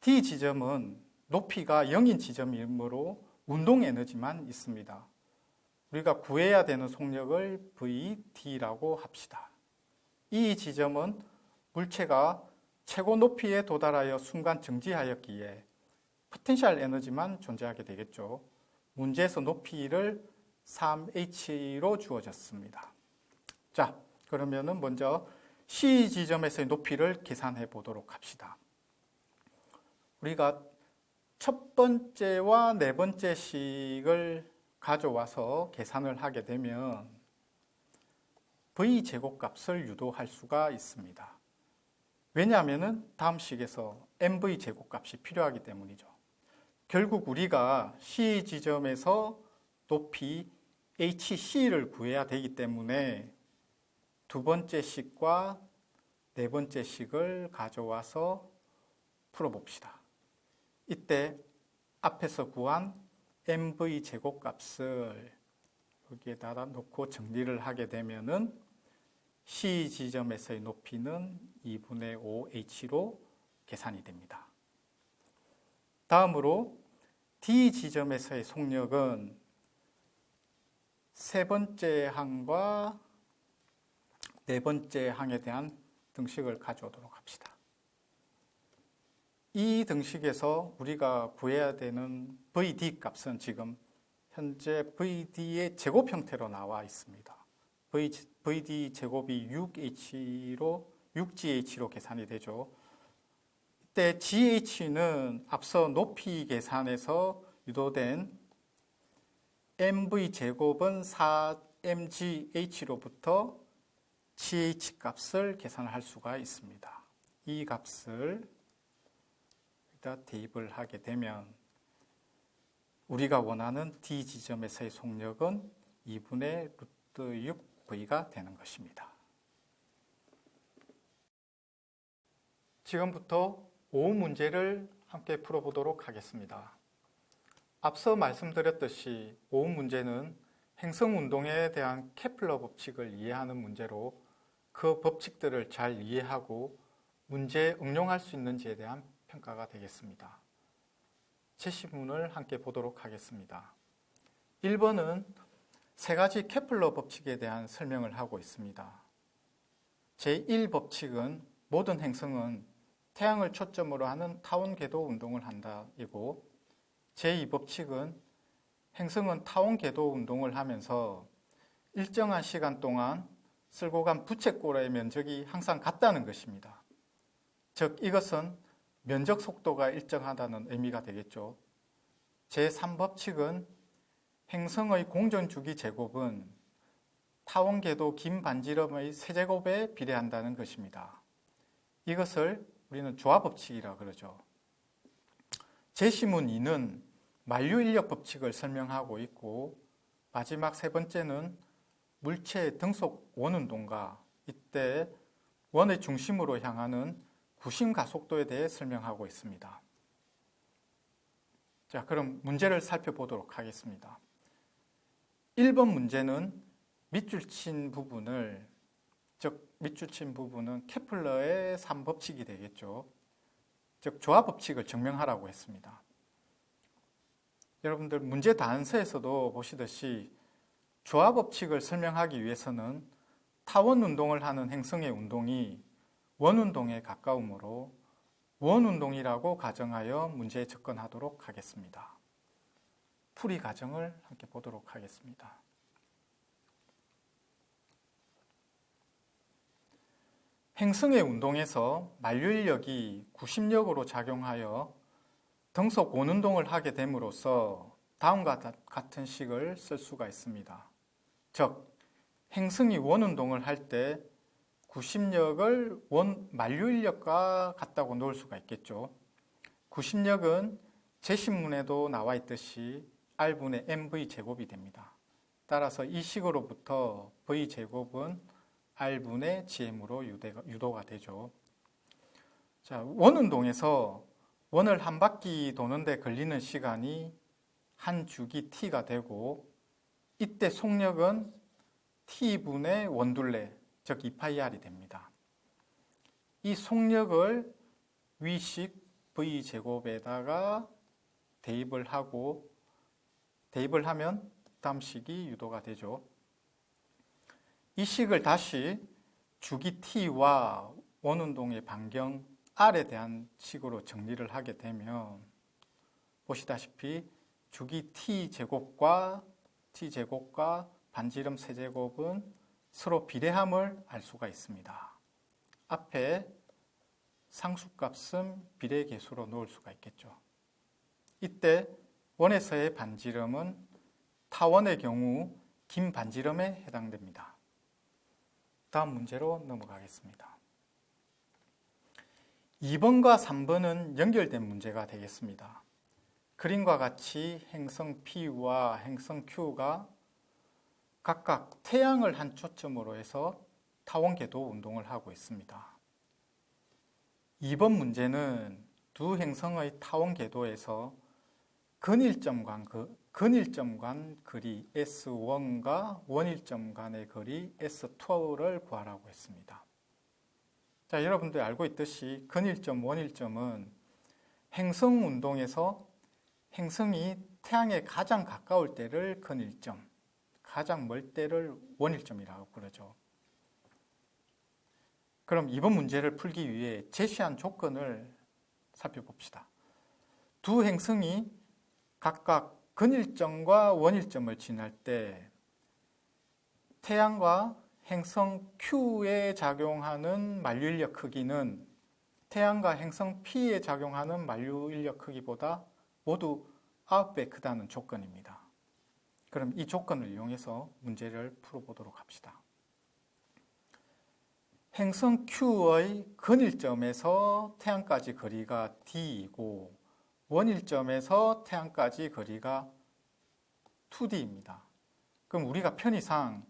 D 지점은 높이가 0인 지점이므로 운동 에너지만 있습니다. 우리가 구해야 되는 속력을 VD라고 합시다. 이 지점은 물체가 최고 높이에 도달하여 순간 정지하였기에 포텐셜 에너지만 존재하게 되겠죠. 문제에서 높이를 3h로 주어졌습니다. 자, 그러면은 먼저 C 지점에서의 높이를 계산해 보도록 합시다. 우리가 첫 번째와 네 번째 식을 가져와서 계산을 하게 되면 V 제곱값을 유도할 수가 있습니다. 왜냐하면 다음 식에서 MV 제곱값이 필요하기 때문이죠. 결국 우리가 C 지점에서 높이 HC를 구해야 되기 때문에 두 번째 식과 네 번째 식을 가져와서 풀어봅시다. 이때 앞에서 구한 MV 제곱값을 여기에다가 놓고 정리를 하게 되면은 C 지점에서의 높이는 2분의 5h로 계산이 됩니다. 다음으로 D 지점에서의 속력은 세 번째 항과 네 번째 항에 대한 등식을 가져오도록 합시다. 이 등식에서 우리가 구해야 되는 VD 값은 지금 현재 VD의 제곱 형태로 나와 있습니다. VD 제곱이 6GH로 계산이 되죠. 이때 GH는 앞서 높이 계산에서 유도된 MV 제곱은 4mgh로부터 GH 값을 계산할 수가 있습니다. 이 값을 여기다 대입을 하게 되면 우리가 원하는 D 지점에서의 속력은 2분의 루트 6V가 되는 것입니다. 지금부터 5 문제를 함께 풀어보도록 하겠습니다. 앞서 말씀드렸듯이 5 문제는 행성운동에 대한 케플러 법칙을 이해하는 문제로 그 법칙들을 잘 이해하고 문제에 응용할 수 있는지에 대한 평가가 되겠습니다. 제시문을 함께 보도록 하겠습니다. 1번은 세 가지 케플러 법칙에 대한 설명을 하고 있습니다. 제1법칙은 모든 행성은 태양을 초점으로 하는 타원 궤도 운동을 한다이고, 제2법칙은 행성은 타원 궤도 운동을 하면서 일정한 시간 동안 쓸고 간 부채꼴의 면적이 항상 같다는 것입니다. 즉 이것은 면적 속도가 일정하다는 의미가 되겠죠. 제3법칙은 행성의 공전주기 제곱은 타원 궤도 긴 반지름의 세제곱에 비례한다는 것입니다. 이것을 우리는 조화법칙이라고 그러죠. 제시문 2는 만류인력 법칙을 설명하고 있고, 마지막 세 번째는 물체의 등속 원운동과 이때 원의 중심으로 향하는 구심 가속도에 대해 설명하고 있습니다. 자, 그럼 문제를 살펴보도록 하겠습니다. 1번 문제는 밑줄 친 부분은 케플러의 3법칙이 되겠죠. 즉 조화법칙을 증명하라고 했습니다. 여러분들 문제 단서에서도 보시듯이 조화법칙을 설명하기 위해서는 타원 운동을 하는 행성의 운동이 원운동에 가까우므로 원운동이라고 가정하여 문제에 접근하도록 하겠습니다. 풀이 과정을 함께 보도록 하겠습니다. 행성의 운동에서 만류인력이 구심력으로 작용하여 등속 원운동을 하게 됨으로써 다음과 같은 식을 쓸 수가 있습니다. 즉, 행성이 원운동을 할 때 구심력을 만류인력과 같다고 놓을 수가 있겠죠. 구심력은 제시문에도 나와 있듯이 R분의 mv제곱이 됩니다. 따라서 이 식으로부터 v제곱은 R분의 gm으로 유도가 되죠. 자, 원운동에서 원을 한 바퀴 도는데 걸리는 시간이 한 주기 t가 되고, 이때 속력은 t분의 원둘레, 즉 2πr이 됩니다. 이 속력을 위식 v제곱에다가 대입을 하면 다음 식이 유도가 되죠. 이 식을 다시 주기 t와 원운동의 반경 r에 대한 식으로 정리를 하게 되면 보시다시피 주기 t제곱과 반지름 세제곱은 서로 비례함을 알 수가 있습니다. 앞에 상수값은 비례계수로 놓을 수가 있겠죠. 이때 원에서의 반지름은 타원의 경우 긴 반지름에 해당됩니다. 다음 문제로 넘어가겠습니다. 2번과 3번은 연결된 문제가 되겠습니다. 그림과 같이 행성 P와 행성 Q가 각각 태양을 한 초점으로 해서 타원궤도 운동을 하고 있습니다. 2번 문제는 두 행성의 타원궤도에서 근일점 간 거리 S1과 원일점 간의 거리 S2를 구하라고 했습니다. 자, 여러분들 알고 있듯이 근일점, 원일점은 행성 운동에서 행성이 태양에 가장 가까울 때를 근일점, 가장 멀 때를 원일점이라고 부르죠. 그럼 이번 문제를 풀기 위해 제시한 조건을 살펴봅시다. 두 행성이 각각 근일점과 원일점을 지날 때 태양과 행성 Q에 작용하는 만류인력 크기는 태양과 행성 P에 작용하는 만류인력 크기보다 모두 9배 크다는 조건입니다. 그럼 이 조건을 이용해서 문제를 풀어보도록 합시다. 행성 Q의 근일점에서 태양까지 거리가 D이고 원일점에서 태양까지 거리가 2D입니다. 그럼 우리가 편의상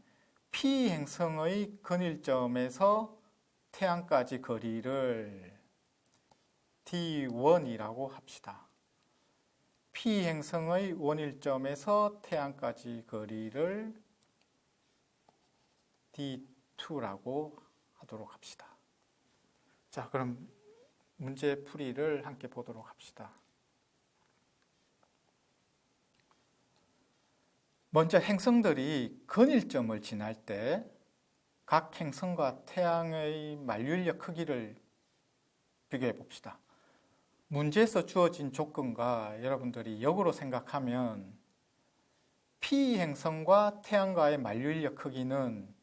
P 행성의 근일점에서 태양까지 거리를 D1이라고 합시다. P 행성의 원일점에서 태양까지 거리를 D2라고 하도록 합시다. 자, 그럼 문제 풀이를 함께 보도록 합시다. 먼저 행성들이 근일점을 지날 때 각 행성과 태양의 만류인력 크기를 비교해 봅시다. 문제에서 주어진 조건과 여러분들이 역으로 생각하면 P 행성과 태양과의 만류인력 크기는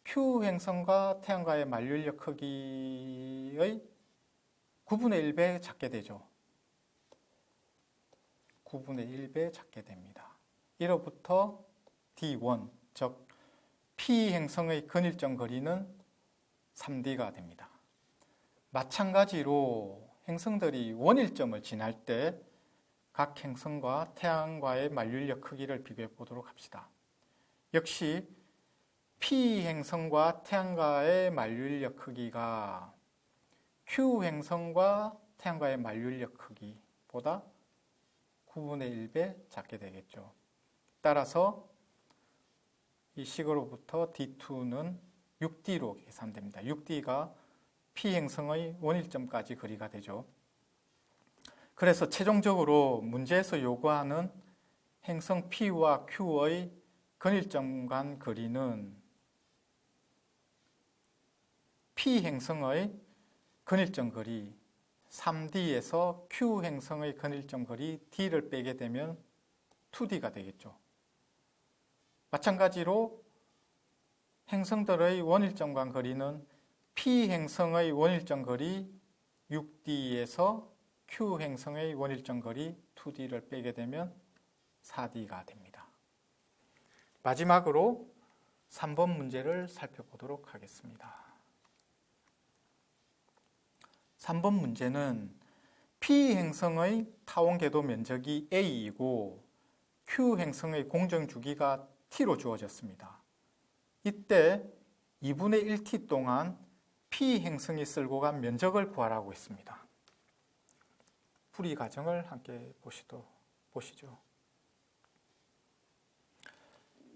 Q 행성과 태양과의 만류인력 크기의 9분의 1배 작게 되죠. 9분의 1배 작게 됩니다. 이로부터 D1, 즉 P 행성의 근일점 거리는 3D가 됩니다. 마찬가지로 행성들이 원일점을 지날 때 각 행성과 태양과의 만류인력 크기를 비교해 보도록 합시다. 역시 P 행성과 태양과의 만류인력 크기가 Q 행성과 태양과의 만류인력 크기보다 9분의 1배 작게 되겠죠. 따라서 이 식으로부터 D2는 6D로 계산됩니다. 6D가 P 행성의 원일점까지 거리가 되죠. 그래서 최종적으로 문제에서 요구하는 행성 P와 Q의 근일점 간 거리는 P 행성의 근일점 거리 3D에서 Q 행성의 근일점 거리 D를 빼게 되면 2D가 되겠죠. 마찬가지로 행성들의 원일점 간 거리는 P 행성의 원일점 거리 6D에서 Q 행성의 원일점 거리 2D를 빼게 되면 4D가 됩니다. 마지막으로 3번 문제를 살펴보도록 하겠습니다. 3번 문제는 P 행성의 타원 궤도 면적이 A이고 Q 행성의 공정 주기가 T로 주어졌습니다. 이때 2분의 1T 동안 P 행성이 쓸고 간 면적을 구하라고 했습니다. 풀이 과정을 함께 보시죠.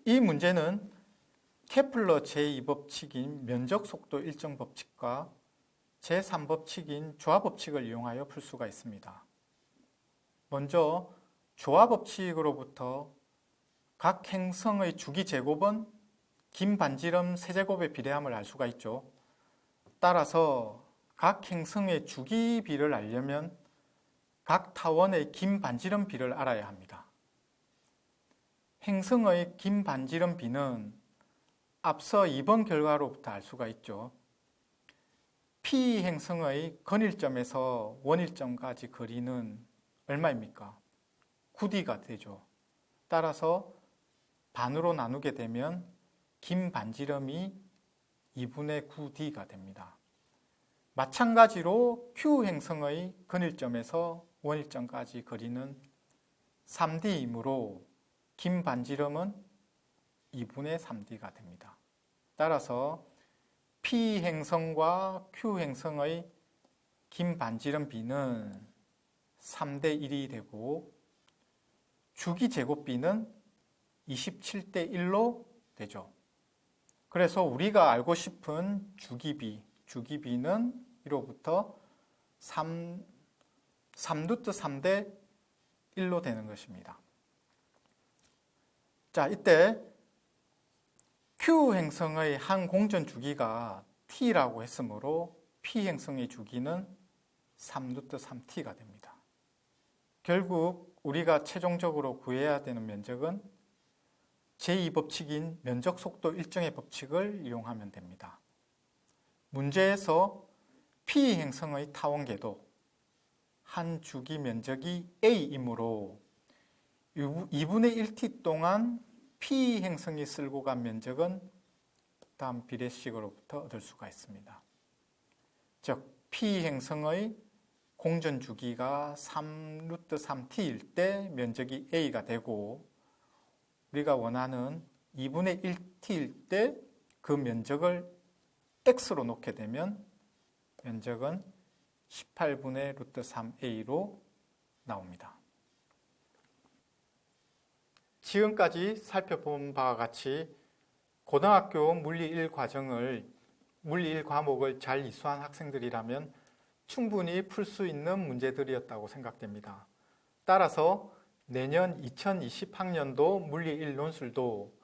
이 문제는 케플러 제2법칙인 면적 속도 일정 법칙과 제3법칙인 조화 법칙을 이용하여 풀 수가 있습니다. 먼저 조화 법칙으로부터 각 행성의 주기 제곱은 긴 반지름 세제곱에 비례함을 알 수가 있죠. 따라서 각 행성의 주기 비를 알려면 각 타원의 긴 반지름 비를 알아야 합니다. 행성의 긴 반지름 비는 앞서 2번 결과로부터 알 수가 있죠. P 행성의 근일점에서 원일점까지 거리는 얼마입니까? 9D가 되죠. 따라서 반으로 나누게 되면 긴 반지름이 2분의 9D가 됩니다. 마찬가지로 Q 행성의 근일점에서 원일점까지 거리는 3D이므로 긴 반지름은 2분의 3D가 됩니다. 따라서 P 행성과 Q 행성의 긴 반지름 비는 3대 1이 되고 주기 제곱비는 27대 1로 되죠. 그래서 우리가 알고 싶은 주기비는 1로부터 3루트 3대 1로 되는 것입니다. 자, 이때 Q 행성의 한 공전 주기가 T라고 했으므로 P 행성의 주기는 3루트 3T가 됩니다. 결국 우리가 최종적으로 구해야 되는 면적은 제2법칙인 면적 속도 일정의 법칙을 이용하면 됩니다. 문제에서 P 행성의 타원 궤도 한 주기 면적이 A이므로 2분의 1T 동안 P 행성이 쓸고 간 면적은 다음 비례식으로부터 얻을 수가 있습니다. 즉 P 행성의 공전 주기가 3루트 3T일 때 면적이 A가 되고 우리가 원하는 2분의 1T일 때 그 면적을 X로 놓게 되면 면적은 18분의 루트 3A로 나옵니다. 지금까지 살펴본 바와 같이 고등학교 물리 1 과정을 물리 1 과목을 잘 이수한 학생들이라면 충분히 풀 수 있는 문제들이었다고 생각됩니다. 따라서 내년 2020학년도 물리 1 논술도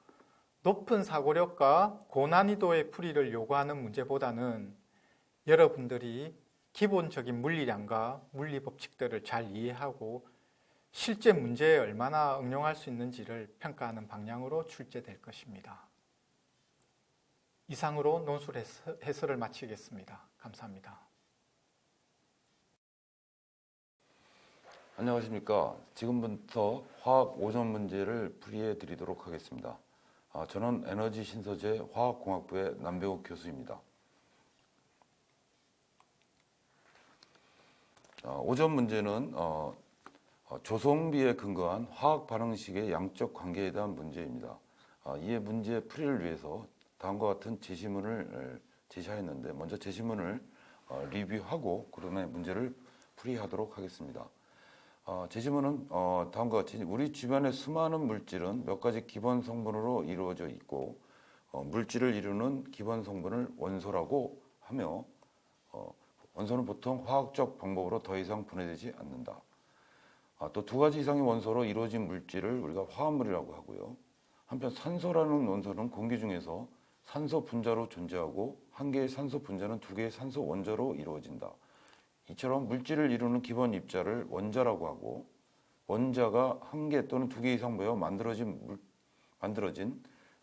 높은 사고력과 고난이도의 풀이를 요구하는 문제보다는 여러분들이 기본적인 물리량과 물리 법칙들을 잘 이해하고 실제 문제에 얼마나 응용할 수 있는지를 평가하는 방향으로 출제될 것입니다. 이상으로 논술 해설을 마치겠습니다. 감사합니다. 안녕하십니까. 지금부터 화학 5점 문제를 풀이해 드리도록 하겠습니다. 저는 에너지 신소재 화학공학부의 남배욱 교수입니다. 5점 문제는 조성비에 근거한 화학 반응식의 양적 관계에 대한 문제입니다. 이에 문제 풀이를 위해서 다음과 같은 제시문을 제시하였는데 먼저 제시문을 리뷰하고 그다음에 문제를 풀이하도록 하겠습니다. 제시문은 다음과 같이 우리 주변의 수많은 물질은 몇 가지 기본 성분으로 이루어져 있고 물질을 이루는 기본 성분을 원소라고 하며 원소는 보통 화학적 방법으로 더 이상 분해되지 않는다. 또 두 가지 이상의 원소로 이루어진 물질을 우리가 화합물이라고 하고요. 한편 산소라는 원소는 공기 중에서 산소 분자로 존재하고 한 개의 산소 분자는 두 개의 산소 원자로 이루어진다. 이처럼 물질을 이루는 기본 입자를 원자라고 하고 원자가 한 개 또는 두 개 이상 모여 만들어진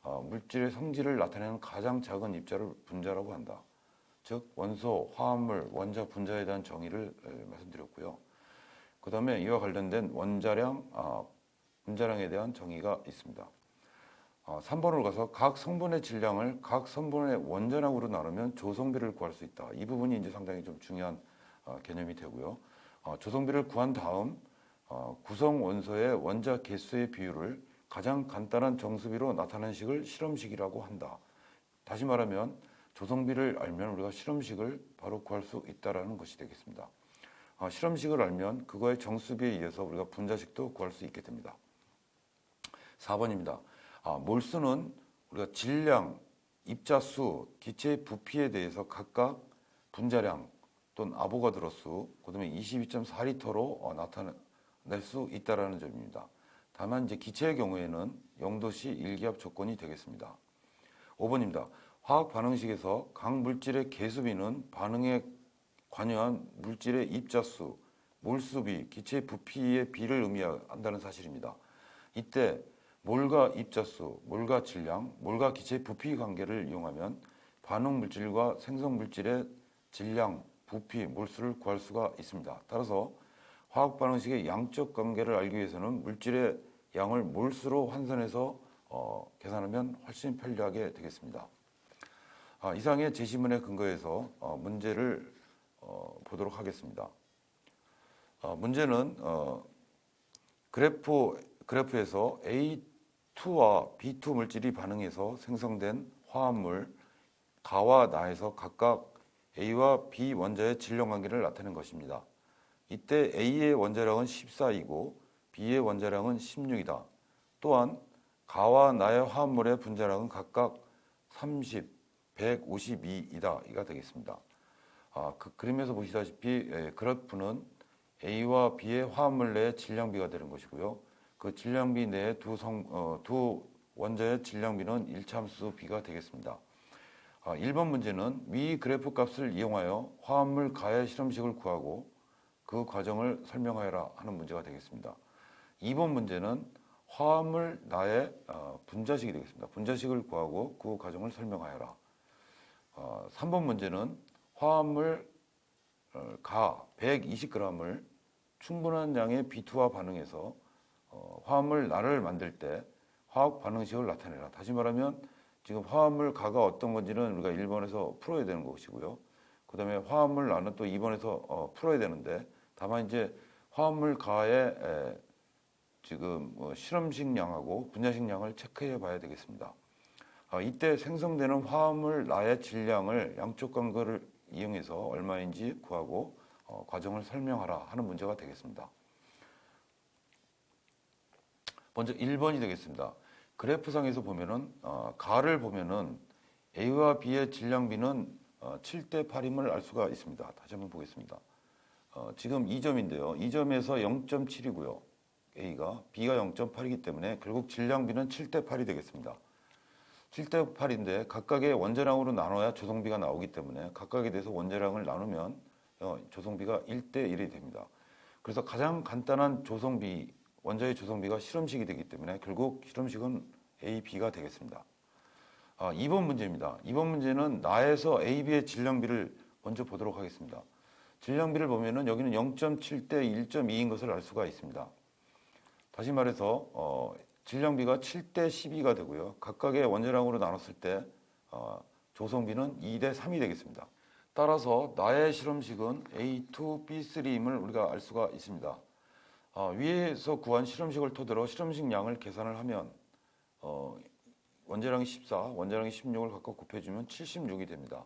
물질의 성질을 나타내는 가장 작은 입자를 분자라고 한다. 즉 원소, 화합물, 원자, 분자에 대한 정의를 말씀드렸고요. 그 다음에 이와 관련된 원자량, 분자량에 대한 정의가 있습니다. 3번으로 가서 각 성분의 질량을 각 성분의 원자량으로 나누면 조성비를 구할 수 있다. 이 부분이 이제 상당히 좀 중요한 개념이 되고요. 조성비를 구한 다음 구성 원소의 원자 개수의 비율을 가장 간단한 정수비로 나타내는 식을 실험식이라고 한다. 다시 말하면 조성비를 알면 우리가 실험식을 바로 구할 수 있다는 것이 되겠습니다. 실험식을 알면 그거의 정수비에 의해서 우리가 분자식도 구할 수 있게 됩니다. 4번입니다. 몰수는 우리가 질량, 입자수, 기체의 부피에 대해서 각각 분자량 또는 아보가드로수, 그다음에 22.4리터로 나타낼 수 있다는 점입니다. 다만 이제 기체의 경우에는 0도씨 일기압 조건이 되겠습니다. 5번입니다. 화학 반응식에서 각 물질의 개수비는 반응에 관여한 물질의 입자수, 몰수비, 기체의 부피의 비를 의미한다는 사실입니다. 이때 몰과 입자수, 몰과 질량, 몰과 기체의 부피 관계를 이용하면 반응 물질과 생성 물질의 질량, 부피, 몰수를 구할 수가 있습니다. 따라서 화학 반응식의 양적 관계를 알기 위해서는 물질의 양을 몰수로 환산해서 계산하면 훨씬 편리하게 되겠습니다. 이상의 제시문에 근거해서 문제를 보도록 하겠습니다. 문제는 그래프에서 A2와 B2 물질이 반응해서 생성된 화합물 가와 나에서 각각 A와 B 원자의 질량 관계를 나타낸 것입니다. 이때 A의 원자량은 14이고 B의 원자량은 16이다. 또한 가와 나의 화합물의 분자량은 각각 30, 152이다. 이가 되겠습니다. 그림에서 보시다시피 그래프는 A와 B의 화합물 내의 질량비가 되는 것이고요. 그 질량비 내의 두 원자의 질량비는 일차함수 B가 되겠습니다. 1번 문제는 위 그래프 값을 이용하여 화합물 가의 실험식을 구하고 그 과정을 설명하여라 하는 문제가 되겠습니다. 2번 문제는 화합물 나의 분자식이 되겠습니다. 분자식을 구하고 그 과정을 설명하여라. 3번 문제는 화합물 가 120g을 충분한 양의 B2와 반응해서 화합물 나를 만들 때 화학 반응식을 나타내라. 다시 말하면 지금 화합물 가가 어떤 건지는 우리가 1번에서 풀어야 되는 것이고요. 그 다음에 화합물 나는 또 2번에서 풀어야 되는데 다만 이제 화합물 가의 지금 실험식 양하고 분자식 양을 체크해 봐야 되겠습니다. 이때 생성되는 화합물 나의 질량을 양쪽 관계를 이용해서 얼마인지 구하고 과정을 설명하라 하는 문제가 되겠습니다. 먼저 1번이 되겠습니다. 그래프상에서 보면은 가를 보면은 A와 B의 질량비는 7대 8임을 알 수가 있습니다. 다시 한번 보겠습니다. 지금 2점인데요. 2점에서 0.7이고요. A가 B가 0.8이기 때문에 결국 질량비는 7대 8이 되겠습니다. 7대 8인데 각각의 원자량으로 나눠야 조성비가 나오기 때문에 각각에 대해서 원자량을 나누면 조성비가 1대 1이 됩니다. 그래서 가장 간단한 조성비, 원자의 조성비가 실험식이 되기 때문에 결국 실험식은 A, B가 되겠습니다. 2번 문제입니다. 2번 문제는 나에서 A, B의 질량비를 먼저 보도록 하겠습니다. 질량비를 보면은 여기는 0.7대 1.2인 것을 알 수가 있습니다. 다시 말해서 질량비가 7대 12가 되고요. 각각의 원자량으로 나눴을 때 조성비는 2대 3이 되겠습니다. 따라서 나의 실험식은 A2, B3임을 우리가 알 수가 있습니다. 위에서 구한 실험식을 토대로 실험식 양을 계산을 하면 원자량이 14, 원자량이 16을 각각 곱해주면 76이 됩니다.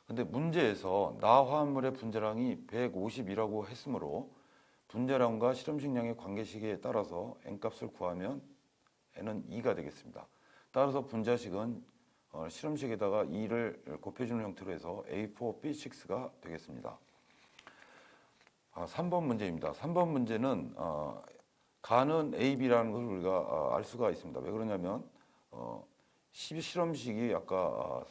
근데 문제에서 나 화합물의 분자량이 150이라고 했으므로 분자량과 실험식량의 관계식에 따라서 n값을 구하면 n은 2가 되겠습니다. 따라서 분자식은 실험식에다가 2를 곱해주는 형태로 해서 A4B6가 되겠습니다. 3번 문제입니다. 3번 문제는 가는 AB라는 것을 우리가 알 수가 있습니다. 왜 그러냐면 실험식이 아까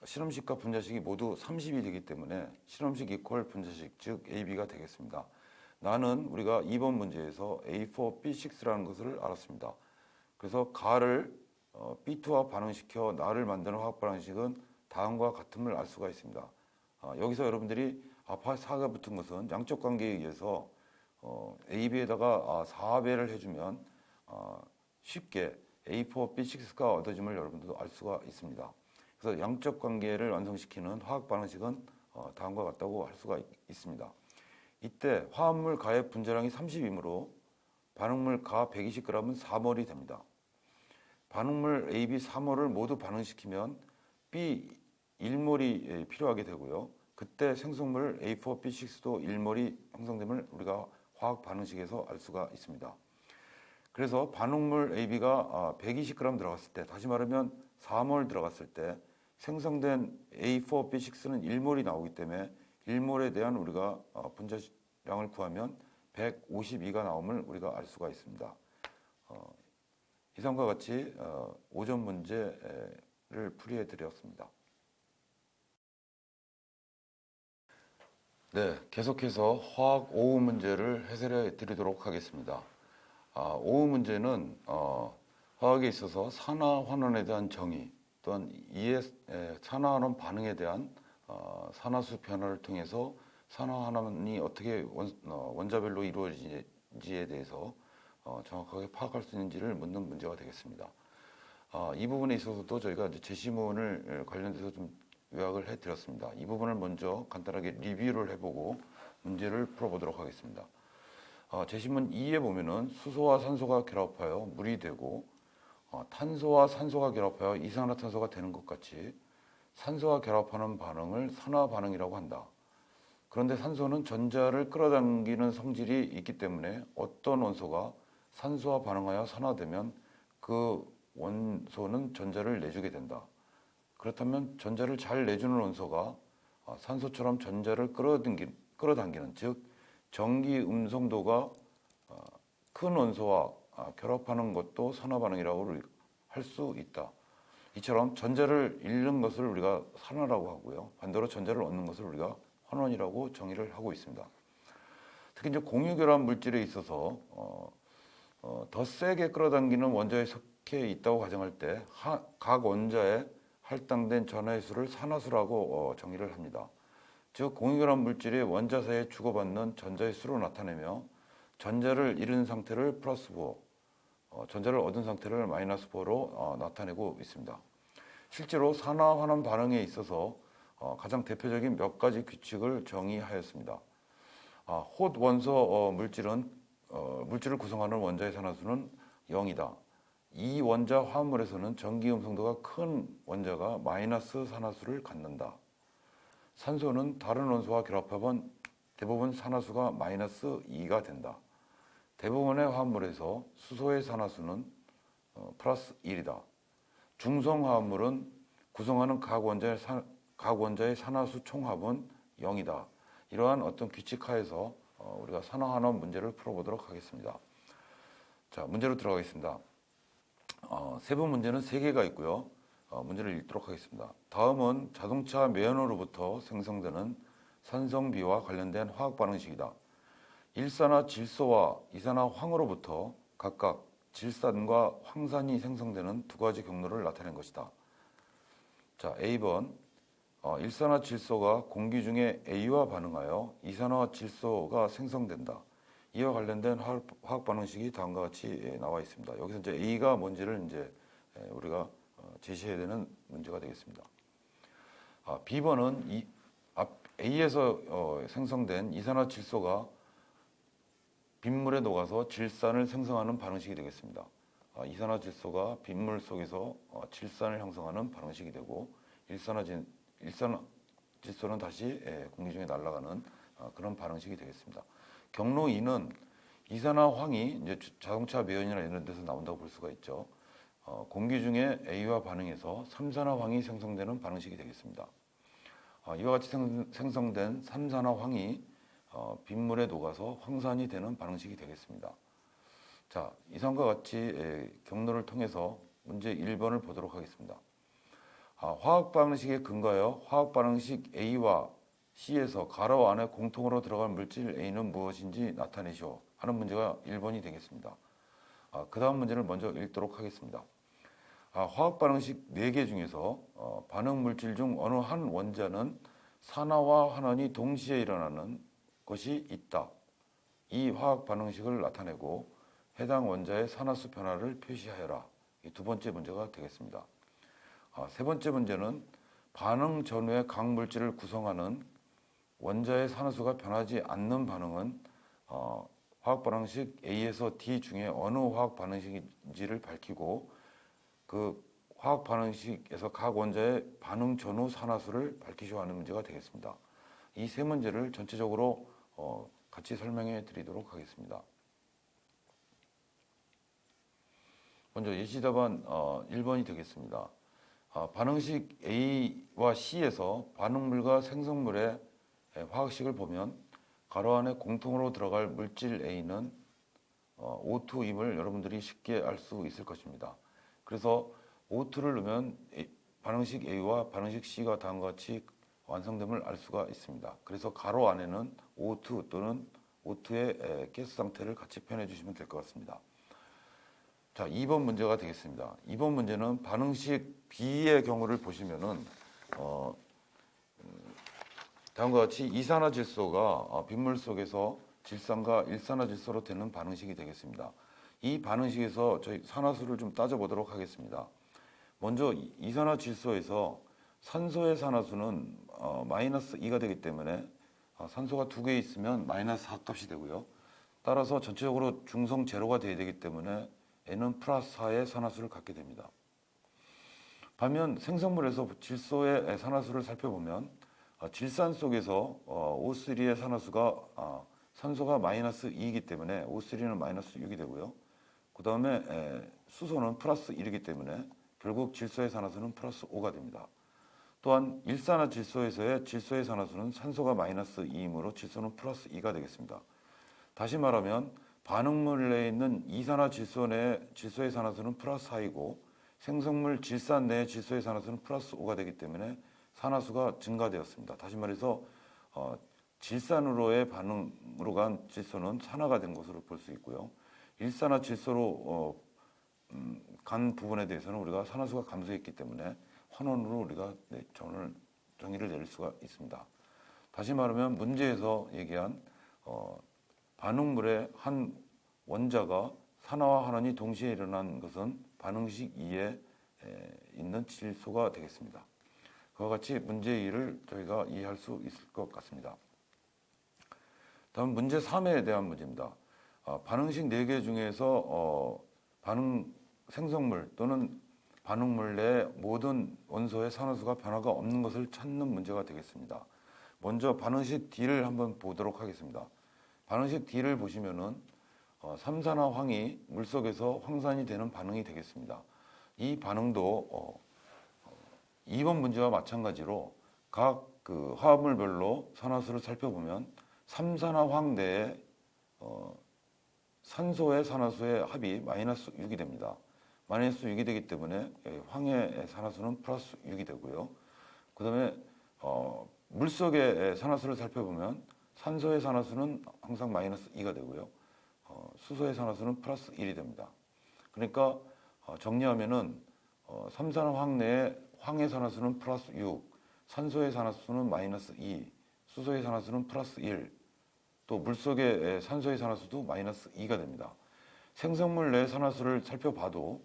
실험식과 분자식이 모두 30이 되기 때문에 실험식 이퀄 분자식, 즉 AB가 되겠습니다. 나는 우리가 2번 문제에서 A4B6라는 것을 알았습니다. 그래서 가를 B2와 반응시켜 나를 만드는 화학 반응식은 다음과 같음을 알 수가 있습니다. 여기서 여러분들이 아파 4가 붙은 것은 양적 관계에 의해서 AB에다가 4배를 해주면 쉽게 A4B6가 얻어짐을 여러분들도 알 수가 있습니다. 그래서 양적 관계를 완성시키는 화학 반응식은 다음과 같다고 할 수가 있습니다. 이때 화합물 가의 분자량이 30이므로 반응물 가 120g은 4몰이 됩니다. 반응물 AB 3몰을 모두 반응시키면 B 1몰이 필요하게 되고요. 그때 생성물 A4B6도 1몰이 형성됨을 우리가 화학 반응식에서 알 수가 있습니다. 그래서 반응물 AB가 120g 들어갔을 때, 다시 말하면 4몰 들어갔을 때 생성된 A4B6는 1몰이 나오기 때문에 1몰에 대한 우리가 분자량을 구하면 152가 나옴을 우리가 알 수가 있습니다. 이상과 같이 오전 문제를 풀이해 드렸습니다. 네, 계속해서 화학 5후 문제를 해설해 드리도록 하겠습니다. 5후 문제는 화학에 있어서 산화환원에 대한 정의, 또한 이에 산화환원 반응에 대한 산화수 변화를 통해서 산화환원이 어떻게 원자별로 이루어지는지에 대해서 정확하게 파악할 수 있는지를 묻는 문제가 되겠습니다. 이 부분에 있어서도 저희가 이제 제시문을 관련돼서 좀 요약을 해드렸습니다. 이 부분을 먼저 간단하게 리뷰를 해보고 문제를 풀어보도록 하겠습니다. 제시문 2에 보면은 수소와 산소가 결합하여 물이 되고 탄소와 산소가 결합하여 이산화탄소가 되는 것 같이 산소와 결합하는 반응을 산화 반응이라고 한다. 그런데 산소는 전자를 끌어당기는 성질이 있기 때문에 어떤 원소가 산소와 반응하여 산화되면 그 원소는 전자를 내주게 된다. 그렇다면 전자를 잘 내주는 원소가 산소처럼 전자를 끌어당기는, 즉 전기 음성도가 큰 원소와 결합하는 것도 산화 반응이라고 할 수 있다. 이처럼 전자를 잃는 것을 우리가 산화라고 하고요. 반대로 전자를 얻는 것을 우리가 환원이라고 정의를 하고 있습니다. 특히 이제 공유결합 물질에 있어서 더 세게 끌어당기는 원자에 속해 있다고 가정할 때 각 원자에 할당된 전하의 수를 산화수라고 정의를 합니다. 즉 공유결합 물질이 원자 사이에 주고받는 전자의 수로 나타내며 전자를 잃은 상태를 플러스 4, 전자를 얻은 상태를 마이너스 4로 나타내고 있습니다. 실제로 산화환원 반응에 있어서 가장 대표적인 몇 가지 규칙을 정의하였습니다. 홑 원소 물질을 구성하는 원자의 산화수는 0이다. 이 원자 화합물에서는 전기 음성도가 큰 원자가 마이너스 산화수를 갖는다. 산소는 다른 원소와 결합하면 대부분 산화수가 마이너스 2가 된다. 대부분의 화합물에서 수소의 산화수는 플러스 1이다. 중성 화합물은 구성하는 각 원자의 산화수 총합은 0이다. 이러한 어떤 규칙 하에서 우리가 산화환원 문제를 풀어보도록 하겠습니다. 자, 문제로 들어가겠습니다. 세부 문제는 3개가 있고요. 문제를 읽도록 하겠습니다. 다음은 자동차 매연으로부터 생성되는 산성비와 관련된 화학 반응식이다. 일산화 질소와 이산화 황으로부터 각각 질산과 황산이 생성되는 두 가지 경로를 나타낸 것이다. 자, A번 일산화 질소가 공기 중에 A와 반응하여 이산화 질소가 생성된다. 이와 관련된 화학 반응식이 다음과 같이 나와 있습니다. 여기서 이제 A가 뭔지를 이제 우리가 제시해야 되는 문제가 되겠습니다. B번은 A에서 생성된 이산화 질소가 빗물에 녹아서 질산을 생성하는 반응식이 되겠습니다. 이산화 질소가 빗물 속에서 질산을 형성하는 반응식이 되고 일산화 질소는 다시 공기 중에 날아가는 그런 반응식이 되겠습니다. 경로 2는 이산화황이 이제 자동차 매연이나 이런 데서 나온다고 볼 수가 있죠. 공기 중에 A와 반응해서 삼산화황이 생성되는 반응식이 되겠습니다. 이와 같이 생성된 삼산화황이 빗물에 녹아서 황산이 되는 반응식이 되겠습니다. 자, 이상과 같이 경로를 통해서 문제 1번을 보도록 하겠습니다. 화학 반응식에 근거하여 화학 반응식 A와 C에서 가로 안에 공통으로 들어갈 물질 A는 무엇인지 나타내시오 하는 문제가 1번이 되겠습니다. 그 다음 문제를 먼저 읽도록 하겠습니다. 화학 반응식 4개 중에서 반응 물질 중 어느 한 원자는 산화와 환원이 동시에 일어나는 것이 있다. 이 화학 반응식을 나타내고 해당 원자의 산화수 변화를 표시하여라. 이 두 번째 문제가 되겠습니다. 세 번째 문제는 반응 전후의 각 물질을 구성하는 원자의 산화수가 변하지 않는 반응은 화학 반응식 A에서 D 중에 어느 화학 반응식인지를 밝히고 그 화학 반응식에서 각 원자의 반응 전후 산화수를 밝히시오 하는 문제가 되겠습니다. 이 세 문제를 전체적으로 같이 설명해 드리도록 하겠습니다. 먼저 예시답안 1번이 되겠습니다. 반응식 A와 C에서 반응물과 생성물의 화학식을 보면 가로 안에 공통으로 들어갈 물질 A는 O2임을 여러분들이 쉽게 알 수 있을 것입니다. 그래서 O2를 넣으면 반응식 A와 반응식 C가 다음과 같이 완성됨을 알 수가 있습니다. 그래서 가로 안에는 O2 또는 O2의 가스 상태를 같이 표현해 주시면 될 것 같습니다. 자, 2번 문제가 되겠습니다. 2번 문제는 반응식 B의 경우를 보시면은 다음과 같이 이산화질소가 빗물 속에서 질산과 일산화질소로 되는 반응식이 되겠습니다. 이 반응식에서 저희 산화수를 좀 따져보도록 하겠습니다. 먼저 이산화질소에서 산소의 산화수는 마이너스 2가 되기 때문에 산소가 2개 있으면 마이너스 4값이 되고요. 따라서 전체적으로 중성 제로가 되어야 되기 때문에 N은 플러스 4의 산화수를 갖게 됩니다. 반면 생성물에서 질소의 산화수를 살펴보면 질산 속에서 O3의 산화수가 산소가 마이너스 2이기 때문에 O3는 마이너스 6이 되고요. 그 다음에 수소는 플러스 1이기 때문에 결국 질소의 산화수는 플러스 5가 됩니다. 또한 일산화질소에서의 질소의 산화수는 산소가 마이너스 2이므로 질소는 플러스 2가 되겠습니다. 다시 말하면 반응물 내에 있는 이산화질소 내 질소의 산화수는 플러스 4이고 생성물 질산 내의 질소의 산화수는 플러스 5가 되기 때문에 산화수가 증가되었습니다. 다시 말해서 질산으로의 반응으로 간 질소는 산화가 된 것으로 볼 수 있고요. 일산화질소로 간 부분에 대해서는 우리가 산화수가 감소했기 때문에 환원으로 우리가 정의를 내릴 수가 있습니다. 다시 말하면 문제에서 얘기한 반응물의 한 원자가 산화와 환원이 동시에 일어난 것은 반응식 2에 있는 질소가 되겠습니다. 그와 같이 문제 2를 저희가 이해할 수 있을 것 같습니다. 다음 문제 3에 대한 문제입니다. 반응식 4개 중에서 생성물 또는 반응물 내 모든 원소의 산화수가 변화가 없는 것을 찾는 문제가 되겠습니다. 먼저 반응식 D를 한번 보도록 하겠습니다. 반응식 D를 보시면은 삼산화황이 물속에서 황산이 되는 반응이 되겠습니다. 이 반응도 2번 문제와 마찬가지로 각 그 화합물별로 산화수를 살펴보면 삼산화황 내에 산소의 산화수의 합이 마이너스 6이 됩니다. 마이너스 6이 되기 때문에 황의 산화수는 플러스 6이 되고요. 그 다음에 물속의 산화수를 살펴보면 산소의 산화수는 항상 마이너스 2가 되고요. 수소의 산화수는 플러스 1이 됩니다. 그러니까 정리하면은 삼산화황 내에 황의 산화수는 플러스 6, 산소의 산화수는 마이너스 2, 수소의 산화수는 플러스 1, 또 물속의 산소의 산화수도 마이너스 2가 됩니다. 생성물 내 산화수를 살펴봐도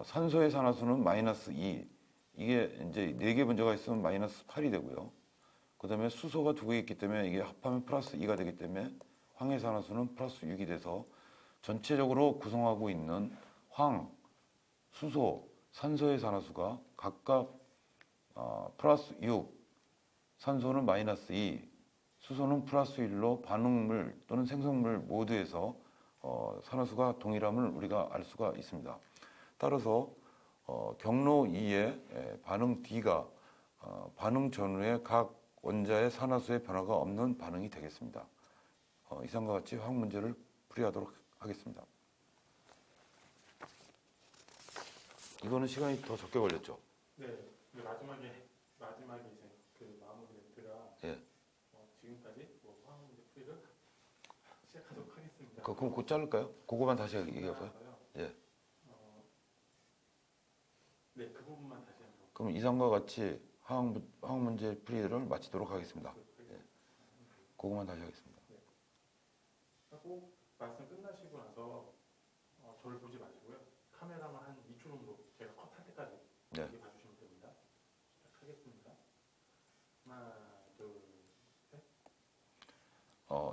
산소의 산화수는 마이너스 2, 이게 이제 4개 분자가 있으면 마이너스 8이 되고요. 그 다음에 수소가 2개 있기 때문에 이게 합하면 플러스 2가 되기 때문에 황의 산화수는 플러스 6이 돼서 전체적으로 구성하고 있는 황, 수소, 산소의 산화수가 각각 플러스 6, 산소는 마이너스 2, 수소는 플러스 1로 반응물 또는 생성물 모두에서 산화수가 동일함을 우리가 알 수가 있습니다. 따라서 경로 2의 반응 D가 반응 전후에 각 원자의 산화수의 변화가 없는 반응이 되겠습니다. 이상과 같이 화학 문제를 풀이하도록 하겠습니다. 이거는 시간이 더 적게 걸렸죠? 네, 마지막에 이제 그 마무리 멘트가 예. 지금까지 화학 문제 풀이를 시작하도록 하겠습니다. 그럼 곧 자를까요? 그거만 다시 얘기할까요? 예. 네, 그 부분만 다시 한번. 그럼 이상과 같이 화학 문제 풀이를 마치도록 하겠습니다. 예. 그거만 다시 하겠습니다. 하고 말씀 끝나시고 나서 저를 보지 마시고요. 카메라만 한 2초 정도 제가 컷할 때까지 네. 이렇게 봐주시면 됩니다. 시작하겠습니다. 하나, 둘, 셋.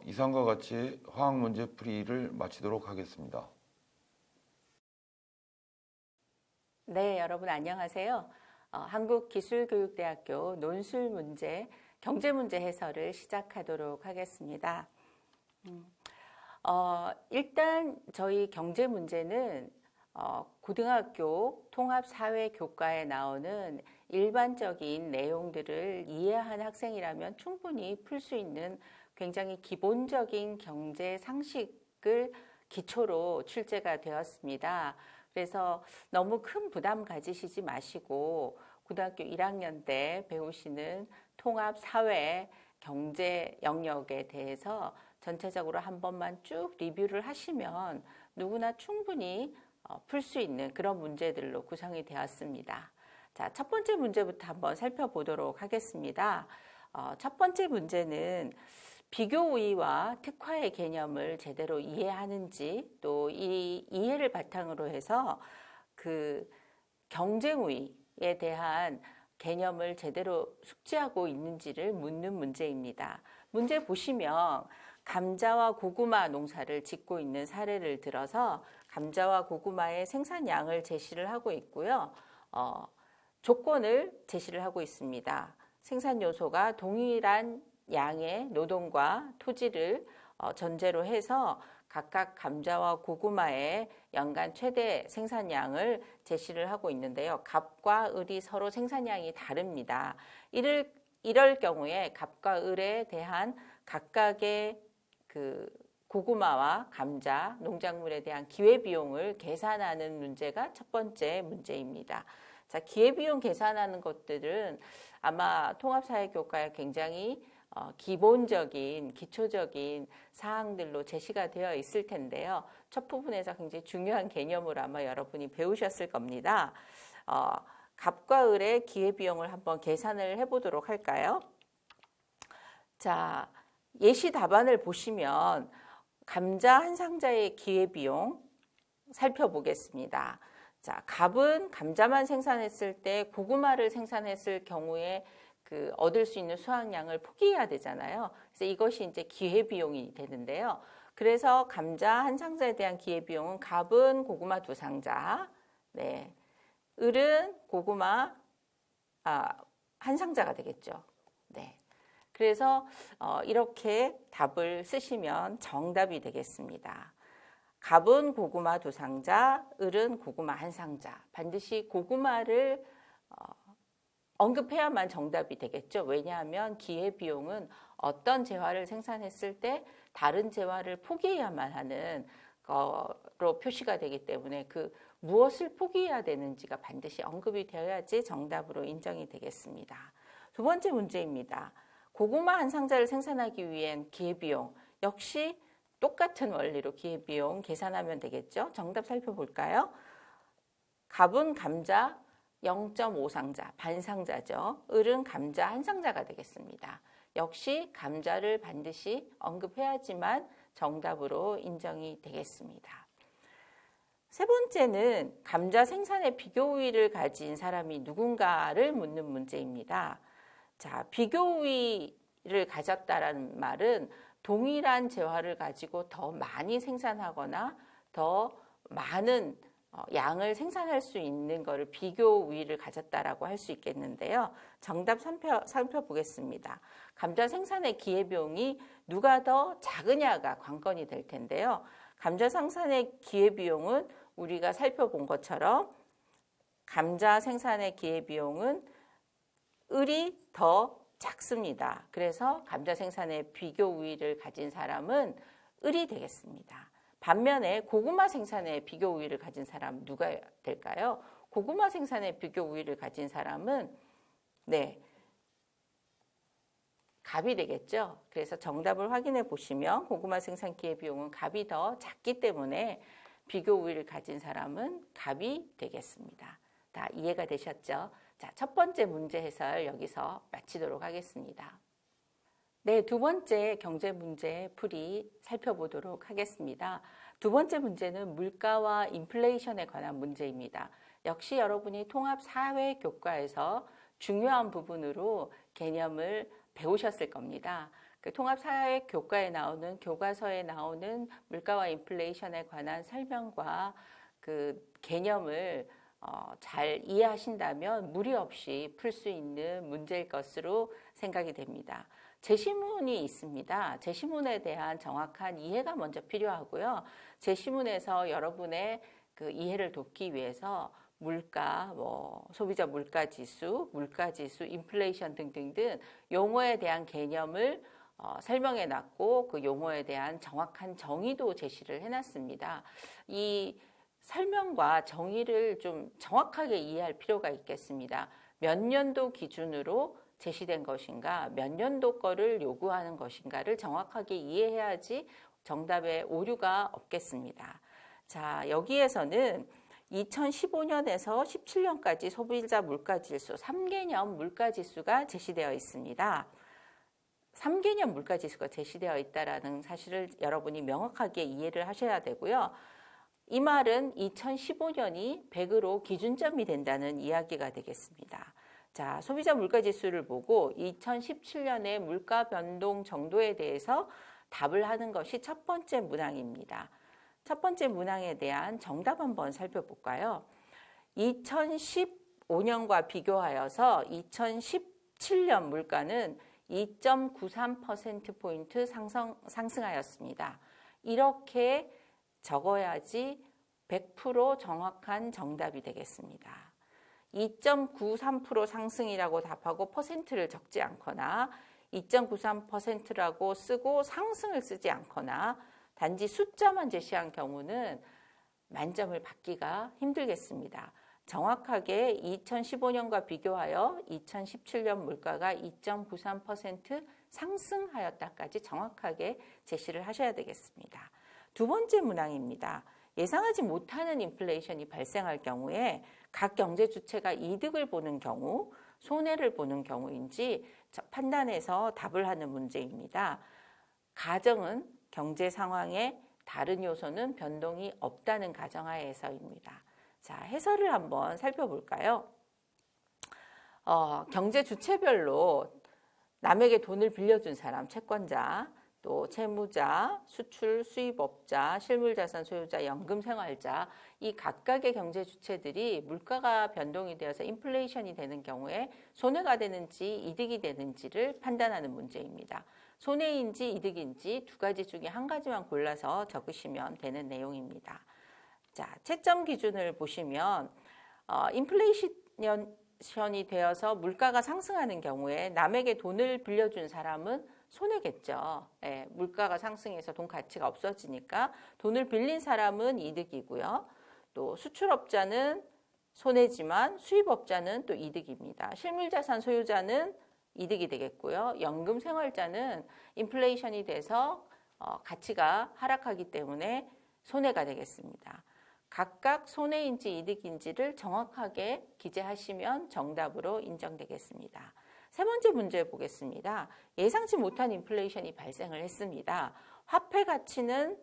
이상과 같이 화학 문제 풀이를 마치도록 하겠습니다. 네, 여러분 안녕하세요. 한국기술교육대학교 논술문제, 경제문제 해설을 시작하도록 하겠습니다. 일단 저희 경제문제는 고등학교 통합사회교과에 나오는 일반적인 내용들을 이해한 학생이라면 충분히 풀 수 있는 굉장히 기본적인 경제 상식을 기초로 출제가 되었습니다. 그래서 너무 큰 부담 가지시지 마시고 고등학교 1학년 때 배우시는 통합사회 경제 영역에 대해서 전체적으로 한 번만 쭉 리뷰를 하시면 누구나 충분히 풀 수 있는 그런 문제들로 구성이 되었습니다. 자, 첫 번째 문제부터 한번 살펴보도록 하겠습니다. 첫 번째 문제는 비교우위와 특화의 개념을 제대로 이해하는지 또 이 이해를 바탕으로 해서 그 경쟁우위에 대한 개념을 제대로 숙지하고 있는지를 묻는 문제입니다. 문제 보시면 감자와 고구마 농사를 짓고 있는 사례를 들어서 감자와 고구마의 생산량을 제시를 하고 있고요. 조건을 제시를 하고 있습니다. 생산 요소가 동일한 양의 노동과 토지를 전제로 해서 각각 감자와 고구마의 연간 최대 생산량을 제시를 하고 있는데요. 갑과 을이 서로 생산량이 다릅니다. 이럴 경우에 갑과 을에 대한 각각의 그 고구마와 감자 농작물에 대한 기회비용을 계산하는 문제가 첫 번째 문제입니다. 자, 기회비용 계산하는 것들은 아마 통합사회교과에 굉장히 기본적인, 기초적인 사항들로 제시가 되어 있을 텐데요. 첫 부분에서 굉장히 중요한 개념으로 아마 여러분이 배우셨을 겁니다. 갑과 을의 기회비용을 한번 계산을 해보도록 할까요? 자, 예시 답안을 보시면 감자 한 상자의 기회비용 살펴보겠습니다. 자, 갑은 감자만 생산했을 때 고구마를 생산했을 경우에 얻을 수 있는 수확량을 포기해야 되잖아요. 그래서 이것이 이제 기회비용이 되는데요. 그래서 감자 한 상자에 대한 기회비용은 갑은 고구마 2상자, 네, 을은 고구마 한 상자가 되겠죠. 네. 그래서 이렇게 답을 쓰시면 정답이 되겠습니다. 갑은 고구마 2상자, 을은 고구마 한 상자. 반드시 고구마를 언급해야만 정답이 되겠죠. 왜냐하면 기회비용은 어떤 재화를 생산했을 때 다른 재화를 포기해야만 하는 거로 표시가 되기 때문에 그 무엇을 포기해야 되는지가 반드시 언급이 되어야지 정답으로 인정이 되겠습니다. 두 번째 문제입니다. 고구마 한 상자를 생산하기 위한 기회비용 역시 똑같은 원리로 기회비용 계산하면 되겠죠. 정답 살펴볼까요? 갑은 감자 0.5상자, 반상자죠. 을은 감자 한 상자가 되겠습니다. 역시 감자를 반드시 언급해야지만 정답으로 인정이 되겠습니다. 세 번째는 감자 생산의 비교우위를 가진 사람이 누군가를 묻는 문제입니다. 자, 비교우위를 가졌다라는 말은 동일한 재화를 가지고 더 많이 생산하거나 더 많은 양을 생산할 수 있는 것을 비교우위를 가졌다라고 할 수 있겠는데요. 정답 살펴보겠습니다. 감자 생산의 기회비용이 누가 더 작으냐가 관건이 될 텐데요. 감자 생산의 기회비용은 우리가 살펴본 것처럼 감자 생산의 기회비용은 을이 더 작습니다. 그래서 감자 생산의 비교 우위를 가진 사람은 을이 되겠습니다. 반면에 고구마 생산의 비교 우위를 가진 사람은 누가 될까요? 고구마 생산의 비교 우위를 가진 사람은 갑이 되겠죠. 그래서 정답을 확인해 보시면 고구마 생산 기회비용은 갑이 더 작기 때문에 비교 우위를 가진 사람은 갑이 되겠습니다. 다 이해가 되셨죠? 자, 첫 번째 문제 해설 여기서 마치도록 하겠습니다. 네, 두 번째 경제 문제 풀이 살펴보도록 하겠습니다. 두 번째 문제는 물가와 인플레이션에 관한 문제입니다. 역시 여러분이 통합 사회 교과에서 중요한 부분으로 개념을 배우셨을 겁니다. 그 통합 사회 교과에 나오는 교과서에 나오는 물가와 인플레이션에 관한 설명과 그 개념을 잘 이해하신다면 무리 없이 풀 수 있는 문제일 것으로 생각이 됩니다. 제시문이 있습니다. 제시문에 대한 정확한 이해가 먼저 필요하고요. 제시문에서 여러분의 그 이해를 돕기 위해서 물가, 소비자 물가지수, 인플레이션 등등등 용어에 대한 개념을 설명해 놨고 그 용어에 대한 정확한 정의도 제시를 해놨습니다. 이 설명과 정의를 좀 정확하게 이해할 필요가 있겠습니다. 몇 년도 기준으로 제시된 것인가, 몇 년도 거를 요구하는 것인가를 정확하게 이해해야지 정답에 오류가 없겠습니다. 자, 여기에서는 2015년에서 17년까지 소비자 물가지수 3개년 물가지수가 제시되어 있습니다. 3개년 물가지수가 제시되어 있다는 사실을 여러분이 명확하게 이해를 하셔야 되고요. 이 말은 2015년이 100으로 기준점이 된다는 이야기가 되겠습니다. 자, 소비자 물가지수를 보고 2017년의 물가 변동 정도에 대해서 답을 하는 것이 첫 번째 문항입니다. 첫 번째 문항에 대한 정답 한번 살펴볼까요? 2015년과 비교하여서 2017년 물가는 2.93%포인트 상승하였습니다. 이렇게 적어야지 100% 정확한 정답이 되겠습니다. 2.93% 상승이라고 답하고 퍼센트를 적지 않거나 2.93%라고 쓰고 상승을 쓰지 않거나 단지 숫자만 제시한 경우는 만점을 받기가 힘들겠습니다. 정확하게 2015년과 비교하여 2017년 물가가 2.93% 상승하였다까지 정확하게 제시를 하셔야 되겠습니다. 두 번째 문항입니다. 예상하지 못하는 인플레이션이 발생할 경우에 각 경제 주체가 이득을 보는 경우, 손해를 보는 경우인지 판단해서 답을 하는 문제입니다. 가정은 경제 상황에 다른 요소는 변동이 없다는 가정하에서입니다. 자, 해설을 한번 살펴볼까요? 경제 주체별로 남에게 돈을 빌려준 사람, 채권자, 또 채무자, 수출 수입업자, 실물자산 소유자, 연금생활자 이 각각의 경제 주체들이 물가가 변동이 되어서 인플레이션이 되는 경우에 손해가 되는지 이득이 되는지를 판단하는 문제입니다. 손해인지 이득인지 두 가지 중에 한 가지만 골라서 적으시면 되는 내용입니다. 자, 채점 기준을 보시면 인플레이션이 되어서 물가가 상승하는 경우에 남에게 돈을 빌려준 사람은 손해겠죠. 예, 물가가 상승해서 돈 가치가 없어지니까 돈을 빌린 사람은 이득이고요. 또 수출업자는 손해지만 수입업자는 또 이득입니다. 실물자산 소유자는 이득이 되겠고요. 연금생활자는 인플레이션이 돼서 가치가 하락하기 때문에 손해가 되겠습니다. 각각 손해인지 이득인지를 정확하게 기재하시면 정답으로 인정되겠습니다. 세 번째 문제 보겠습니다. 예상치 못한 인플레이션이 발생을 했습니다. 화폐 가치는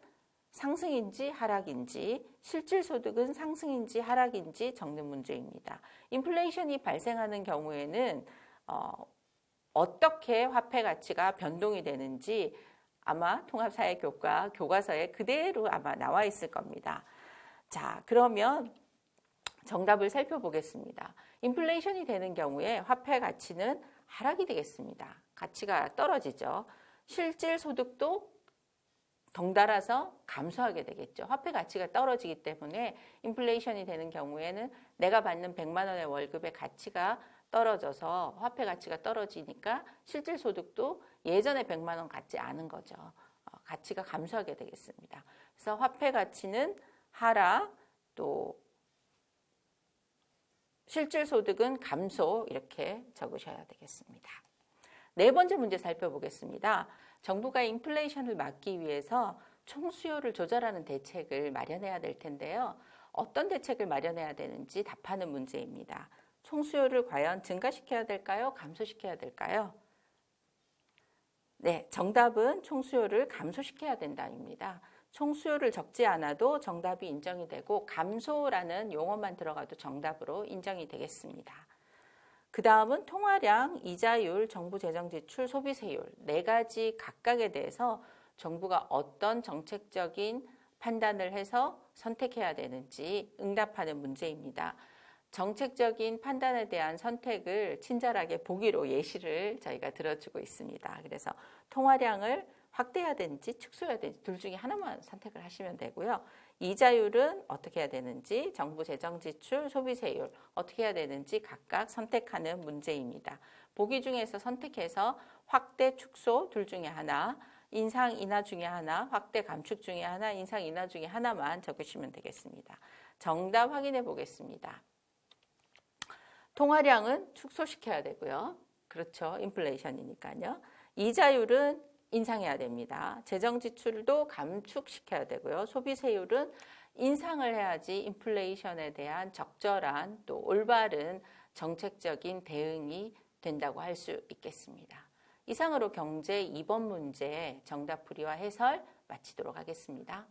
상승인지 하락인지, 실질소득은 상승인지 하락인지 적는 문제입니다. 인플레이션이 발생하는 경우에는 어떻게 화폐 가치가 변동이 되는지 아마 통합사회교과 교과서에 그대로 아마 나와 있을 겁니다. 자, 그러면 정답을 살펴보겠습니다. 인플레이션이 되는 경우에 화폐 가치는 하락이 되겠습니다. 가치가 떨어지죠. 실질 소득도 덩달아서 감소하게 되겠죠. 화폐 가치가 떨어지기 때문에 인플레이션이 되는 경우에는 내가 받는 100만 원의 월급의 가치가 떨어져서 화폐 가치가 떨어지니까 실질 소득도 예전에 100만 원 같지 않은 거죠. 가치가 감소하게 되겠습니다. 그래서 화폐 가치는 하락, 또 실질 소득은 감소 이렇게 적으셔야 되겠습니다. 네 번째 문제 살펴보겠습니다. 정부가 인플레이션을 막기 위해서 총수요를 조절하는 대책을 마련해야 될 텐데요. 어떤 대책을 마련해야 되는지 답하는 문제입니다. 총수요를 과연 증가시켜야 될까요? 감소시켜야 될까요? 네, 정답은 총수요를 감소시켜야 된다입니다. 총수요를 적지 않아도 정답이 인정이 되고 감소라는 용어만 들어가도 정답으로 인정이 되겠습니다. 그 다음은 통화량, 이자율, 정부 재정 지출, 소비세율 네 가지 각각에 대해서 정부가 어떤 정책적인 판단을 해서 선택해야 되는지 응답하는 문제입니다. 정책적인 판단에 대한 선택을 친절하게 보기로 예시를 저희가 들어주고 있습니다. 그래서 통화량을 확대해야 되는지 축소해야 되는지 둘 중에 하나만 선택을 하시면 되고요. 이자율은 어떻게 해야 되는지, 정부 재정 지출, 소비세율 어떻게 해야 되는지 각각 선택하는 문제입니다. 보기 중에서 선택해서 확대, 축소 둘 중에 하나, 인상, 인하 중에 하나, 확대, 감축 중에 하나, 인상, 인하 중에 하나만 적으시면 되겠습니다. 정답 확인해 보겠습니다. 통화량은 축소시켜야 되고요. 그렇죠. 인플레이션이니까요. 이자율은 인상해야 됩니다. 재정 지출도 감축시켜야 되고요. 소비세율은 인상을 해야지 인플레이션에 대한 적절한 또 올바른 정책적인 대응이 된다고 할 수 있겠습니다. 이상으로 경제 2번 문제 정답 풀이와 해설 마치도록 하겠습니다.